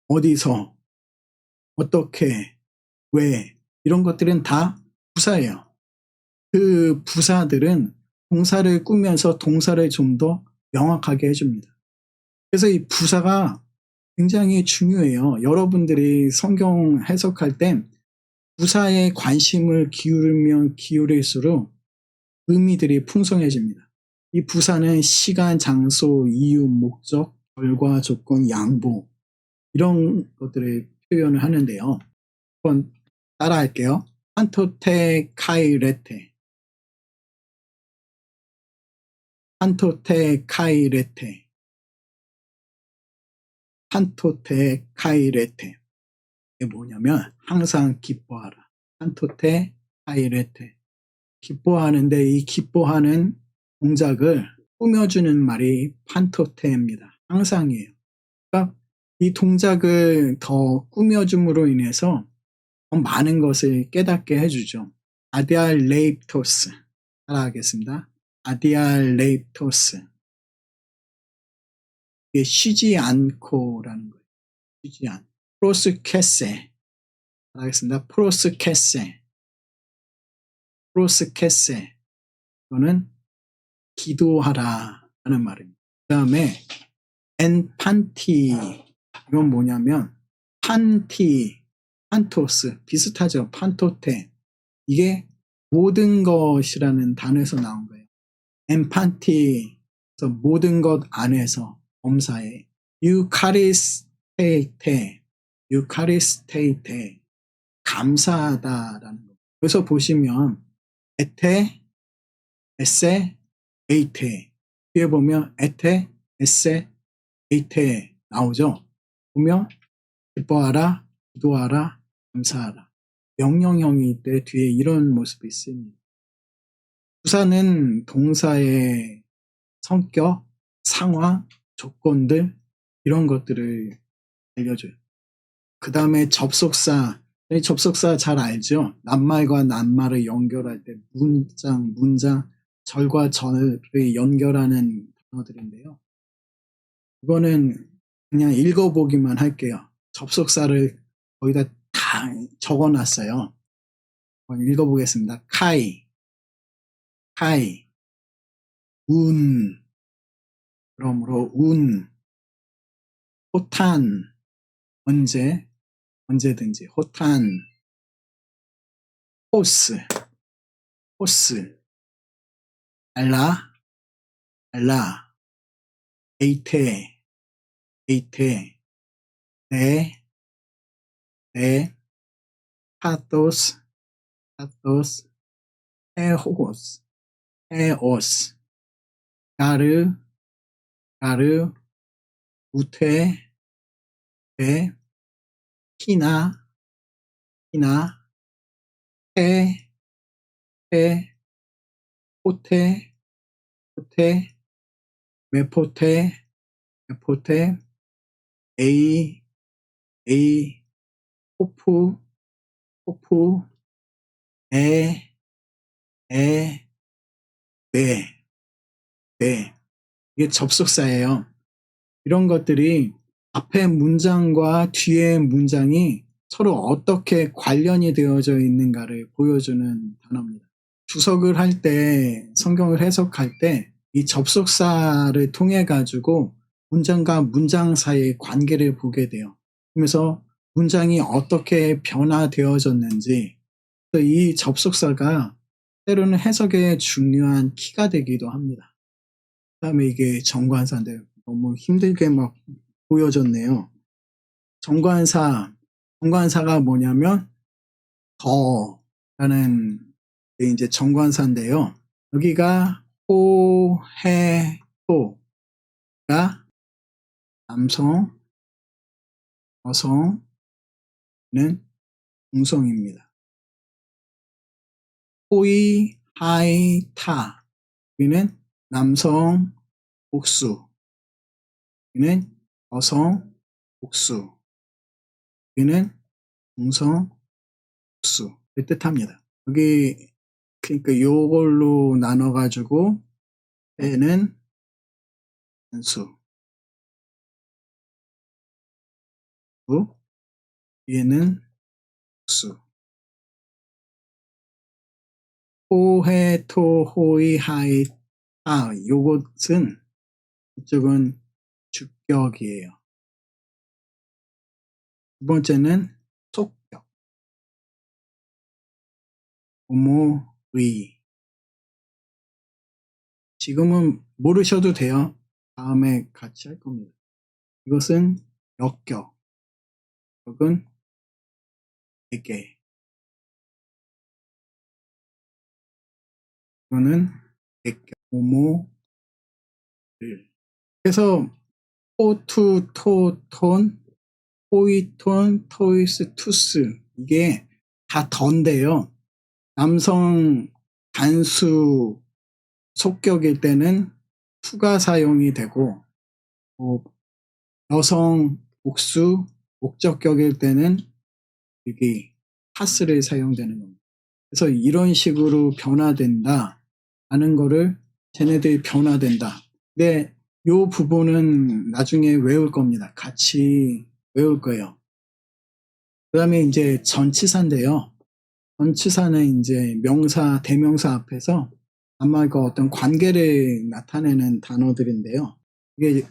어디서, 어떻게, 왜 이런 것들은 다 부사예요. 그 부사들은 동사를 꾸면서 동사를 좀 더 명확하게 해줍니다. 그래서 이 부사가 굉장히 중요해요. 여러분들이 성경 해석할 때 부사에 관심을 기울이면 기울일수록 의미들이 풍성해집니다. 이 부사는 시간, 장소, 이유, 목적, 결과, 조건, 양보 이런 것들을 표현을 하는데요. 한번 따라할게요. 판토테 카이레테, 판토테 카이레테, 판토테 카이레테. 이게 뭐냐면 항상 기뻐하라. 판토테 카이레테. 기뻐하는데 이 기뻐하는 동작을 꾸며주는 말이 판토테입니다. 항상이에요. 그러니까 이 동작을 더 꾸며줌으로 인해서 더 많은 것을 깨닫게 해주죠. 아디알 레이프토스. 따라하겠습니다. 아디알 레이프토스. 이게 쉬지 않고라는 거예요. 쉬지 않고. 프로스케세. 따라하겠습니다. 프로스케세. 프로스케세. 이거는 기도하라 하는 말입니다. 그 다음에 엔판티. 이건 뭐냐면 판티, 판토스 비슷하죠. 판토테. 이게 모든 것이라는 단어에서 나온 거예요. 엔판티, 그래서 모든 것 안에서 범사에 유카리스테이테, 유카리스테이테, 감사하다라는 거. 여기서 보시면 에테, 에세, 에이테. 뒤에 보면 에테, 에세, 에이테 나오죠. 보면 기뻐하라, 기도하라, 감사하라. 명령형이 때 뒤에 이런 모습이 있습니다. 부사는 동사의 성격, 상황, 조건들 이런 것들을 알려줘요. 그 다음에 접속사. 접속사 잘 알죠? 낱말과 낱말을 연결할 때 문장, 절과 절을 연결하는 단어들인데요. 이거는 그냥 읽어보기만 할게요. 접속사를 거기다 다 적어놨어요. 읽어보겠습니다. 카이, 운, 그러므로 운, 호탄, 언제든지, 호탄, 호스, 알라, 에이테, 네, 파토스, 에오스, 가르, 우테, 히나, 테, 호테, 메포테, 에이, 호프, 에, 네. 이게 접속사예요. 이런 것들이 앞에 문장과 뒤에 문장이 서로 어떻게 관련이 되어져 있는가를 보여주는 단어입니다. 주석을 할 때, 성경을 해석할 때 이 접속사를 통해 가지고 문장과 문장 사이의 관계를 보게 돼요. 그러면서 문장이 어떻게 변화되어졌는지, 이 접속사가 때로는 해석에 중요한 키가 되기도 합니다. 그 다음에 이게 정관사인데 너무 힘들게 막 보여졌네요. 정관사가 뭐냐면 더라는 게 이제 정관사인데요. 여기가 호해토가 남성, 여성은 중성입니다. 호이, 하이, 타 여기는 남성, 복수 여기는 여성, 복수 여기는 중성, 복수를 뜻합니다. 여기 그러니까 요걸로 나눠가지고 에는 단수, 얘는 복수. 호해, 토, 호이, 하이, 타. 요것은 이쪽은 주격이에요. 두 번째는 속격. 오모, 의. 지금은 모르셔도 돼요. 다음에 같이 할 겁니다. 이것은 역격. 역은 에게. 이거는 액격. 오모, 를. 그래서 포투, 토, 톤, 포이톤, 토이스, 투스 이게 다 던데요. 남성 단수 속격일 때는 투가 사용이 되고 여성 복수 목적격일 때는 여기 파스를 사용되는 겁니다. 그래서 이런 식으로 변화된다 하는 거를 쟤네들이 변화된다. 근데 이 부분은 나중에 외울 겁니다. 같이 외울 거예요. 그 다음에 이제 전치사인데요. 전치사는 이제 명사, 대명사 앞에서 아마 그 어떤 관계를 나타내는 단어들인데요. 이게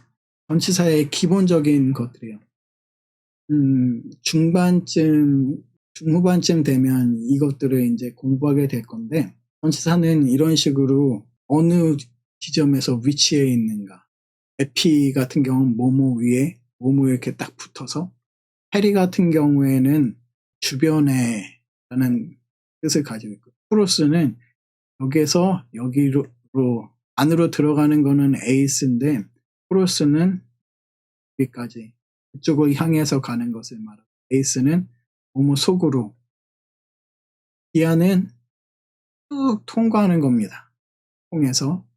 전치사의 기본적인 것들이에요. 중후반쯤 되면 이것들을 이제 공부하게 될 건데, 전치사는 이런 식으로 어느 지점에서 위치해 있는가. 에피 같은 경우는 뭐뭐 위에, 뭐뭐 이렇게 딱 붙어서, 페리 같은 경우에는 주변에 라는 뜻을 가지고 있고, 프로스는 여기에서 여기로 안으로 들어가는 거는 에이스인데, 프로스는 여기까지 그쪽을 향해서 가는 것을 말하고, 에이스는 뭐뭐 속으로, 기아는 쭉 통과하는 겁니다. 통해서.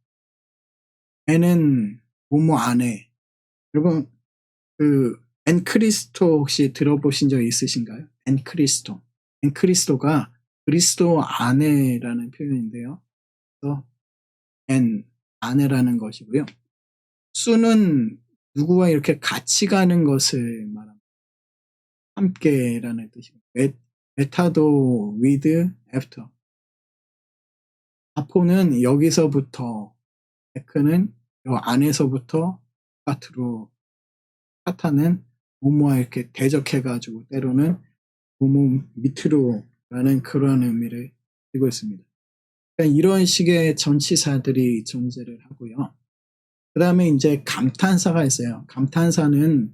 에는 뭐뭐 안에. 여러분 엔크리스토 혹시 들어보신 적 있으신가요? 엔크리스토. 엔크리스토가 그리스도 안에라는 표현인데요. 그래서 안에라는 것이고요. 수는 누구와 이렇게 같이 가는 것을 말합니다. 함께라는 뜻이고, 메타도 with after. 아포는 여기서부터, 에크는 요 안에서부터 바깥으로, 파타는 뭐뭐와 이렇게 대적해가지고 때로는 뭐뭐 밑으로라는 그러한 의미를 띠고 있습니다. 그러니까 이런 식의 전치사들이 존재를 하고요. 그 다음에 이제 감탄사가 있어요. 감탄사는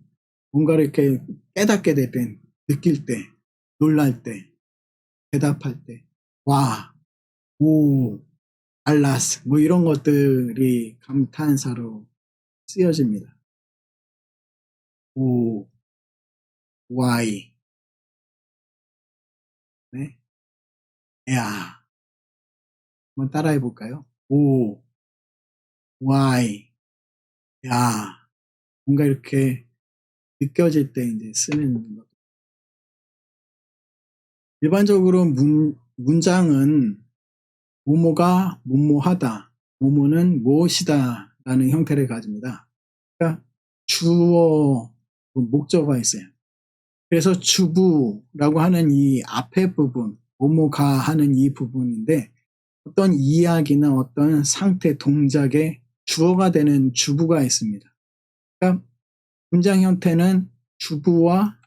뭔가를 이렇게 깨닫게 될 때, 느낄 때, 놀랄 때, 대답할 때, 와, 오, 알라스, 뭐 이런 것들이 감탄사로 쓰여집니다. 오, 와이, 네, 야, 한번 따라해 볼까요? 오, 와이, 야, 뭔가 이렇게 느껴질 때 이제 쓰는 것. 일반적으로 문장은 뭐뭐가 뭐뭐하다, 뭐뭐는 무엇이다 라는 형태를 가집니다. 그러니까 주어, 목적어가 있어요. 그래서 주부라고 하는 이 앞에 부분, 뭐뭐가 하는 이 부분인데, 어떤 이야기나 어떤 상태, 동작에 주어가 되는 주부가 있습니다. 그러니까 문장 형태는 주부와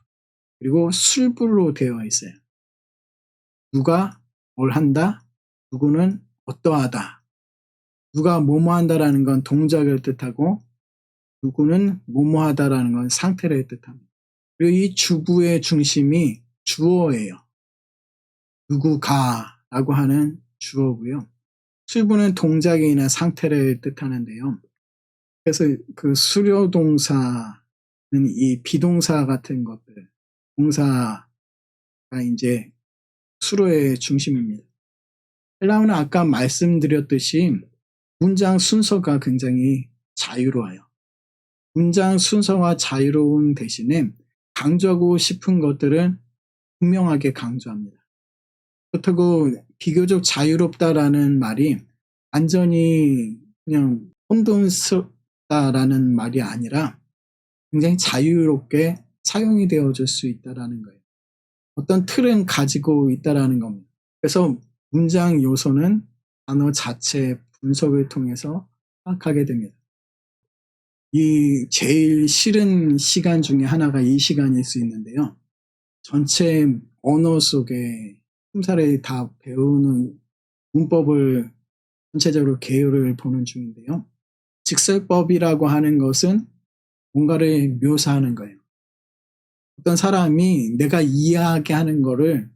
그리고 술부로 되어 있어요. 누가 뭘 한다, 누구는 어떠하다. 누가 뭐뭐 한다라는 건 동작을 뜻하고, 누구는 뭐뭐 하다라는 건 상태를 뜻합니다. 그리고 이 주부의 중심이 주어예요. 누구가라고 하는 주어고요. 술부는 동작이나 상태를 뜻하는데요. 그래서 그 수료동사는 이 비동사 같은 것들, 동사가 이제 수로의 중심입니다. 헬라어는 아까 말씀드렸듯이 문장 순서가 굉장히 자유로워요. 문장 순서와 자유로운 대신에 강조하고 싶은 것들은 분명하게 강조합니다. 그렇다고 비교적 자유롭다라는 말이 완전히 그냥 혼돈스럽다라는 말이 아니라 굉장히 자유롭게 사용이 되어줄 수 있다라는 거예요. 어떤 틀은 가지고 있다라는 겁니다. 그래서 문장 요소는 단어 자체 분석을 통해서 파악하게 됩니다. 이 제일 싫은 시간 중에 하나가 이 시간일 수 있는데요. 전체 언어 속에 틈사를 다 배우는 문법을 전체적으로 개요를 보는 중인데요. 직설법이라고 하는 것은 뭔가를 묘사하는 거예요. 어떤 사람이 내가 이야기하는 거를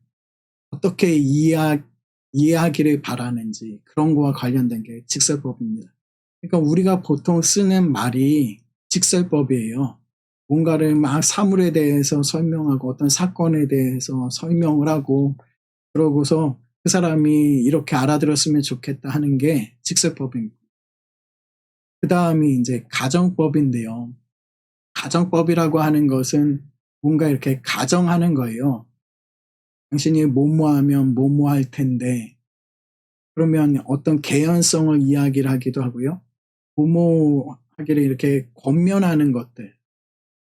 어떻게 이해하기를 바라는지 그런 거와 관련된 게 직설법입니다. 그러니까 우리가 보통 쓰는 말이 직설법이에요. 뭔가를 막 사물에 대해서 설명하고 어떤 사건에 대해서 설명을 하고 그러고서 그 사람이 이렇게 알아들었으면 좋겠다 하는 게 직설법입니다. 그 다음이 이제 가정법인데요. 가정법이라고 하는 것은 뭔가 이렇게 가정하는 거예요. 당신이 뭐뭐 하면 뭐뭐 할 텐데, 그러면 어떤 개연성을 이야기를 하기도 하고요. 뭐뭐 하기를 이렇게 권면하는 것들,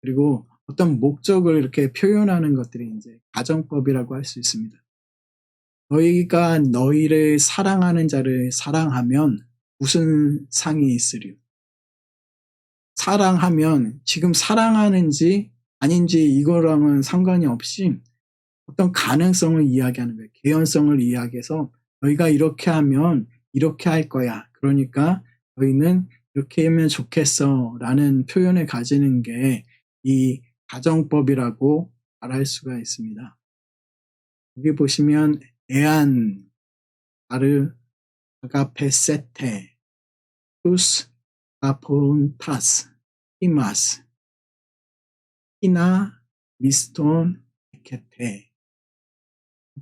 그리고 어떤 목적을 이렇게 표현하는 것들이 이제 가정법이라고 할 수 있습니다. 너희가 너희를 사랑하는 자를 사랑하면 무슨 상이 있으리요? 사랑하면 지금 사랑하는지 아닌지 이거랑은 상관이 없이 어떤 가능성을 이야기하는 거예요. 개연성을 이야기해서 너희가 이렇게 하면 이렇게 할 거야. 그러니까 너희는 이렇게 하면 좋겠어 라는 표현을 가지는 게 이 가정법이라고 말할 수가 있습니다. 여기 보시면 에안, 아르, 아가페 세테, 투스, 아포론타스, 히마스, 히나, 미스톤, 에케테,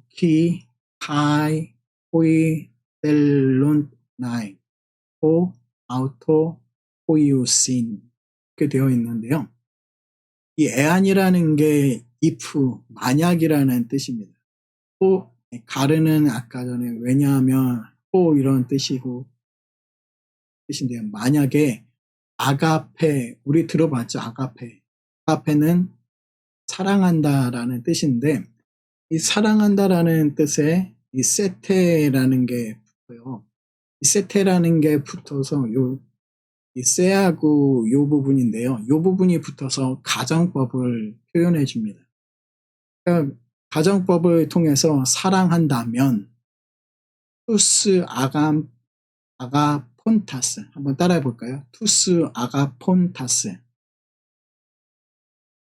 키, 카이, 호이, 델론나이, 호, 아우토, 호이우신 이렇게 되어 있는데요. 이 에안이라는 게 if, 만약이라는 뜻입니다. 또 가르는 아까 전에 왜냐하면 또 이런 뜻인데요. 만약에 아가페, 우리 들어봤죠? 아가페. 아가페는 사랑한다라는 뜻인데 이 사랑한다라는 뜻에 이 세테라는 게 붙어요. 이 세테라는 게 붙어서 이 세하고 요 부분인데요. 요 부분이 붙어서 가정법을 표현해 줍니다. 그러니까 가정법을 통해서 사랑한다면 투스 아가폰타스 한번 따라해 볼까요? 투스 아가폰타스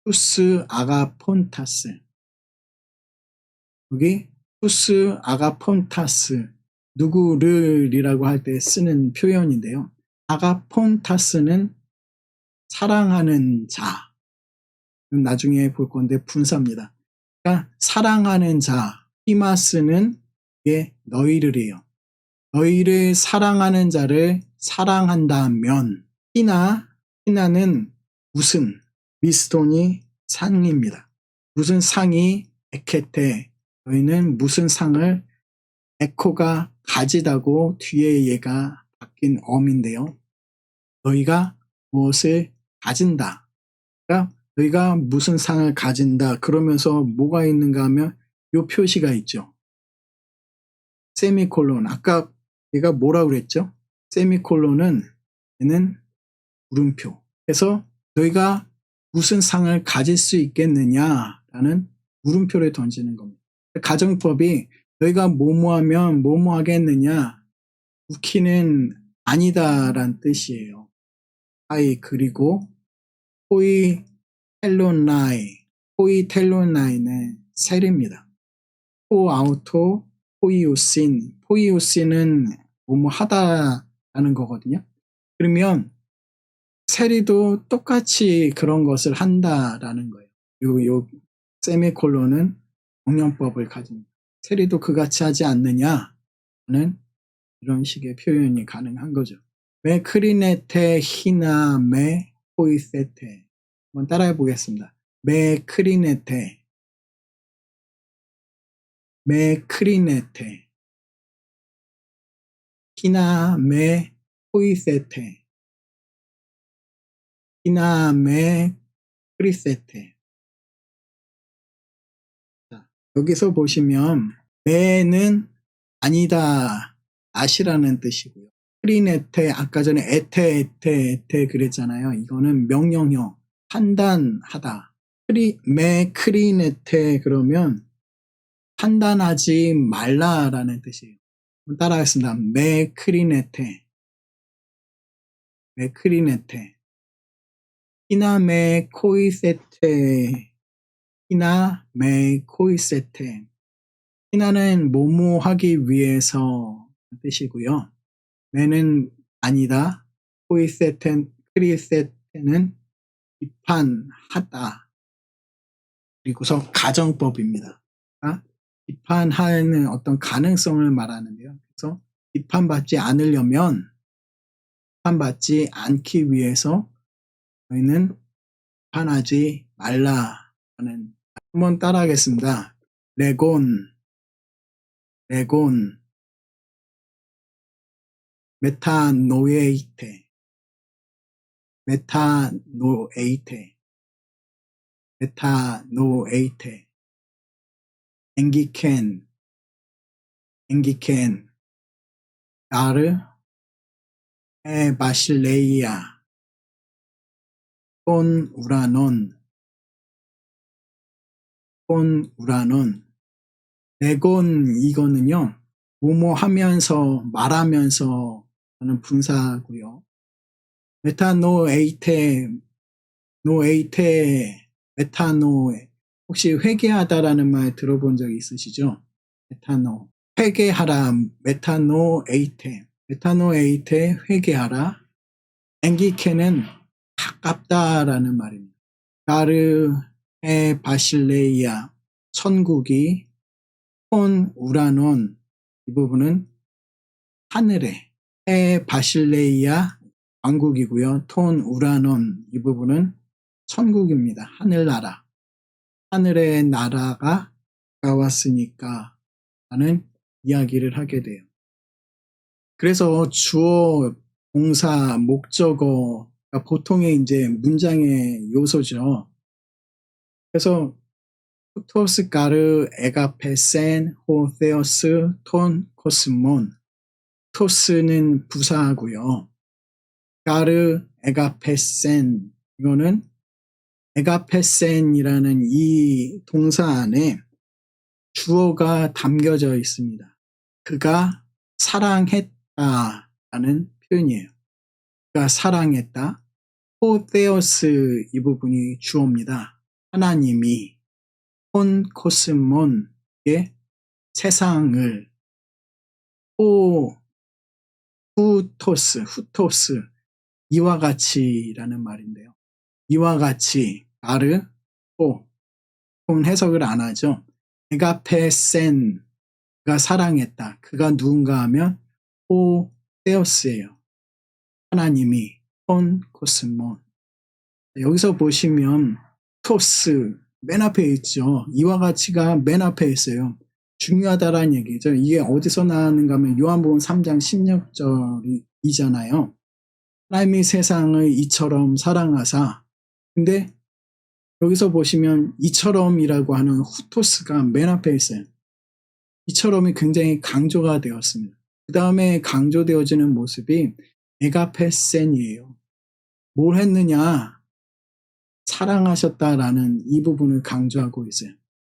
투스 아가폰타스 여기 투스 아가폰타스 누구를이라고 할 때 쓰는 표현인데요. 아가폰타스는 사랑하는 자 나중에 볼 건데 분사입니다. 그러니까 사랑하는 자 히마스는 이게 너희를이에요. 너희를 사랑하는 자를 사랑한다면 히나는 무슨 미스톤이 상입니다. 무슨 상이 에케테 너희는 무슨 상을 에코가 가지다고 뒤에 얘가 바뀐 어민데요. 너희가 무엇을 가진다. 그러니까 너희가 무슨 상을 가진다. 그러면서 뭐가 있는가 하면 요 표시가 있죠. 세미콜론. 아까 얘가 뭐라 그랬죠? 세미콜론은 얘는 물음표. 그래서 너희가 무슨 상을 가질 수 있겠느냐라는 물음표를 던지는 겁니다. 가정법이 너희가 뭐뭐하면 뭐뭐하겠느냐 웃기는 아니다란 뜻이에요. 아이 그리고 포이텔론나이는 셀입니다. 포아우토 포이오신은 뭐뭐 하다라는 거거든요. 그러면 세리도 똑같이 그런 것을 한다라는 거예요. 요 세미콜론은 정령법을 가집니다. 세리도 그같이 하지 않느냐는 이런 식의 표현이 가능한 거죠. 메 크리네테 히나 메 포이세테 한번 따라해 보겠습니다. 메 크리네테 히나 메 포이세테 히나 메 크리세테 자, 여기서 보시면 메는 아니다 아시라는 뜻이고요. 크리네테 아까 전에 에테 그랬잖아요. 이거는 명령형 판단하다. 메 크리네테 그러면 판단하지 말라라는 뜻이에요. 따라하겠습니다. 메 크리네테 히나 메 코이세테 히나는 뭐뭐 하기 위해서 뜻이고요. 메는 아니다. 크리세테는 비판하다. 그리고서 가정법입니다. 비판하는 어떤 가능성을 말하는데요. 그래서 비판받지 않기 위해서 저희는 비판하지 말라는 한번 따라하겠습니다. 레곤 메타노에이테 앵기켄 나르 에바실레이아 톤 우라논. 레곤 이거는요. 뭐뭐 하면서 말하면서 하는 분사고요. 노에이테 메타노에 혹시 회개하다라는 말 들어본 적 있으시죠? 메타노 회개하라 메타노에이테 회개하라. 엔기케는 가깝다라는 말입니다. 가르 에 바실레이아 천국이 톤 우라논 이 부분은 하늘에 에 바실레이아 왕국이고요. 톤 우라논 이 부분은 천국입니다. 하늘나라. 하늘의 나라가 가까웠으니까 라는 이야기를 하게 돼요. 그래서 주어, 동사, 목적어 보통의 이제 문장의 요소죠. 그래서 후토스 가르 에가페센 호세오스 톤 코스몬. 토스는 부사하고요. 가르 에가페센 이거는 에가페센이라는 이 동사 안에 주어가 담겨져 있습니다. 그가 사랑했다라는 표현이에요. 그가 사랑했다. 호세오스 이 부분이 주어입니다. 하나님이 혼 코스몬의 세상을 후토스 이와 같이라는 말인데요. 이와 같이 가르 해석을 안 하죠. 에가페센가 사랑했다. 그가 누군가 하면 호세오스예요. 하나님이 혼 코스몬. 여기서 보시면 토스 맨 앞에 있죠. 이와 같이가 맨 앞에 있어요. 중요하다라는 얘기죠. 이게 어디서 나왔는가 하면 요한복음 3장 16절이잖아요. 하나님이 세상을 이처럼 사랑하사. 근데 여기서 보시면 이처럼이라고 하는 후토스가 맨 앞에 있어요. 이처럼이 굉장히 강조가 되었습니다. 그 다음에 강조되어지는 모습이 에가페센이에요. 뭘 했느냐? 사랑하셨다라는 이 부분을 강조하고 있어요.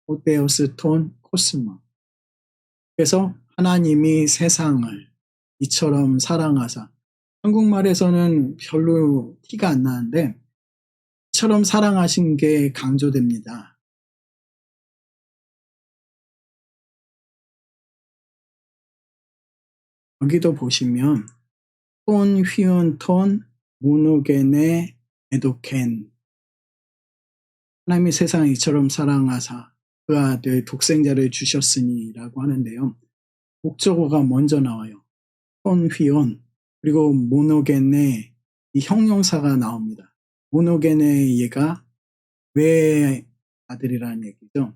호데오스 톤 코스모. 그래서 하나님이 세상을 이처럼 사랑하사. 한국말에서는 별로 티가 안 나는데 이처럼 사랑하신 게 강조됩니다. 여기도 보시면 톤 휘운 톤 모노겐의 에도켄. 하나님이 세상을 이처럼 사랑하사 그 아들 독생자를 주셨으니 라고 하는데요. 목적어가 먼저 나와요. 톤 휘온 그리고 모노겐의 이 형용사가 나옵니다. 모노겐의 얘가 왜 아들이라는 얘기죠.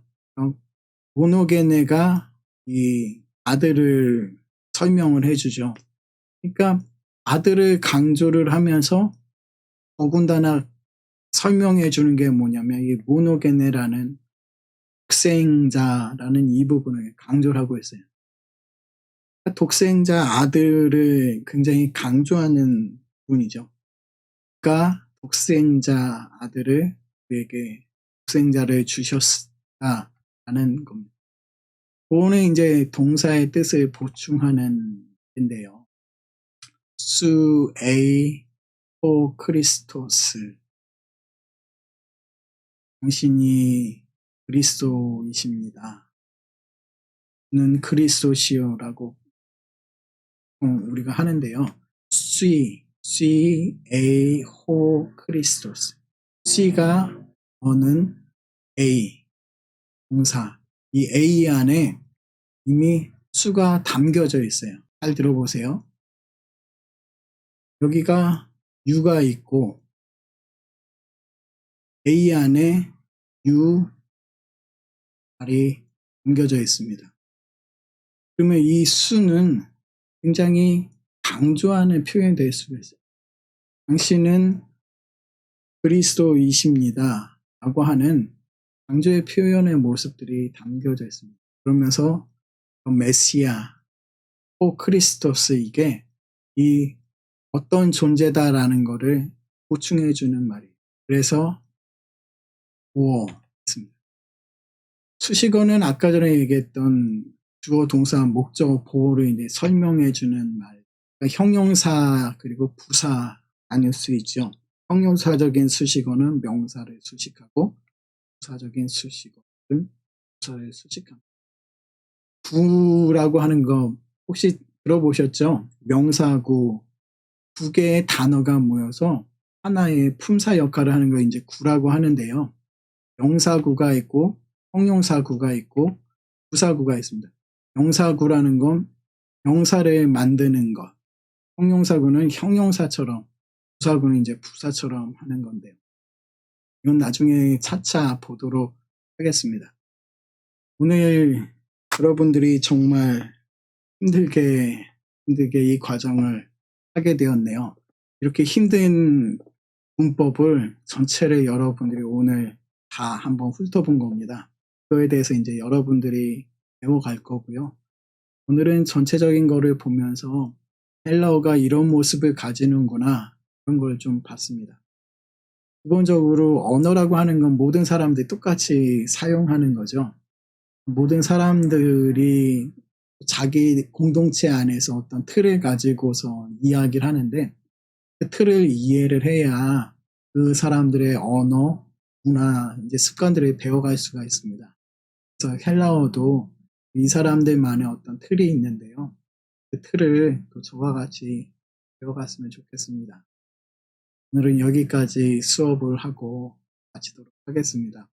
모노게네가 이 아들을 설명을 해주죠. 그러니까 아들을 강조를 하면서 더군다나 설명해 주는 게 뭐냐면 이 모노게네라는 독생자라는 이 부분을 강조를 하고 있어요. 독생자 아들을 굉장히 강조하는 부분이죠. 그러니까 독생자 아들을 우리에게 독생자를 주셨다라는 겁니다. 그거는 이제 동사의 뜻을 보충하는 인데요. 수 에이 호 크리스토스. 당신이 그리스도이십니다. 는 그리스도시요라고 우리가 하는데요. 씨 에이 호 크리스토스. 씨가 어는 A 동사. 이 A 안에 이미 수가 담겨져 있어요. 잘 들어보세요. 여기가 U가 있고 A 안에 U 말이 담겨져 있습니다. 그러면 이 수는 굉장히 강조하는 표현이 될 수가 있어요. 당신은 그리스도이십니다. 라고 하는 강조의 표현의 모습들이 담겨져 있습니다. 그러면서 메시아, 호 크리스토스 이게 이 어떤 존재다라는 거를 보충해 주는 말이에요. 그래서 보어 있습니다. 수식어는 아까 전에 얘기했던 주어, 동사, 목적, 보어를 이제 설명해주는 말. 그러니까 형용사 그리고 부사 나눌 수 있죠. 형용사적인 수식어는 명사를 수식하고 부사적인 수식어는 부사를 수식합니다. 구라고 하는 거 혹시 들어보셨죠? 명사구 두 개의 단어가 모여서 하나의 품사 역할을 하는 거 이제 구라고 하는데요. 명사구가 있고 형용사구가 있고 부사구가 있습니다. 명사구라는 건 명사를 만드는 것, 형용사구는 형용사처럼, 부사구는 이제 부사처럼 하는 건데요. 이건 나중에 차차 보도록 하겠습니다. 오늘 여러분들이 정말 힘들게 이 과정을 하게 되었네요. 이렇게 힘든 문법을 전체를 여러분들이 오늘 다 한번 훑어본 겁니다. 그거에 대해서 이제 여러분들이 배워갈 거고요. 오늘은 전체적인 거를 보면서 헬라어가 이런 모습을 가지는구나 그런 걸 좀 봤습니다. 기본적으로 언어라고 하는 건 모든 사람들이 똑같이 사용하는 거죠. 모든 사람들이 자기 공동체 안에서 어떤 틀을 가지고서 이야기를 하는데 그 틀을 이해를 해야 그 사람들의 언어, 문화, 이제 습관들을 배워갈 수가 있습니다. 그래서 헬라어도 이 사람들만의 어떤 틀이 있는데요. 그 틀을 또 저와 같이 배워갔으면 좋겠습니다. 오늘은 여기까지 수업을 하고 마치도록 하겠습니다.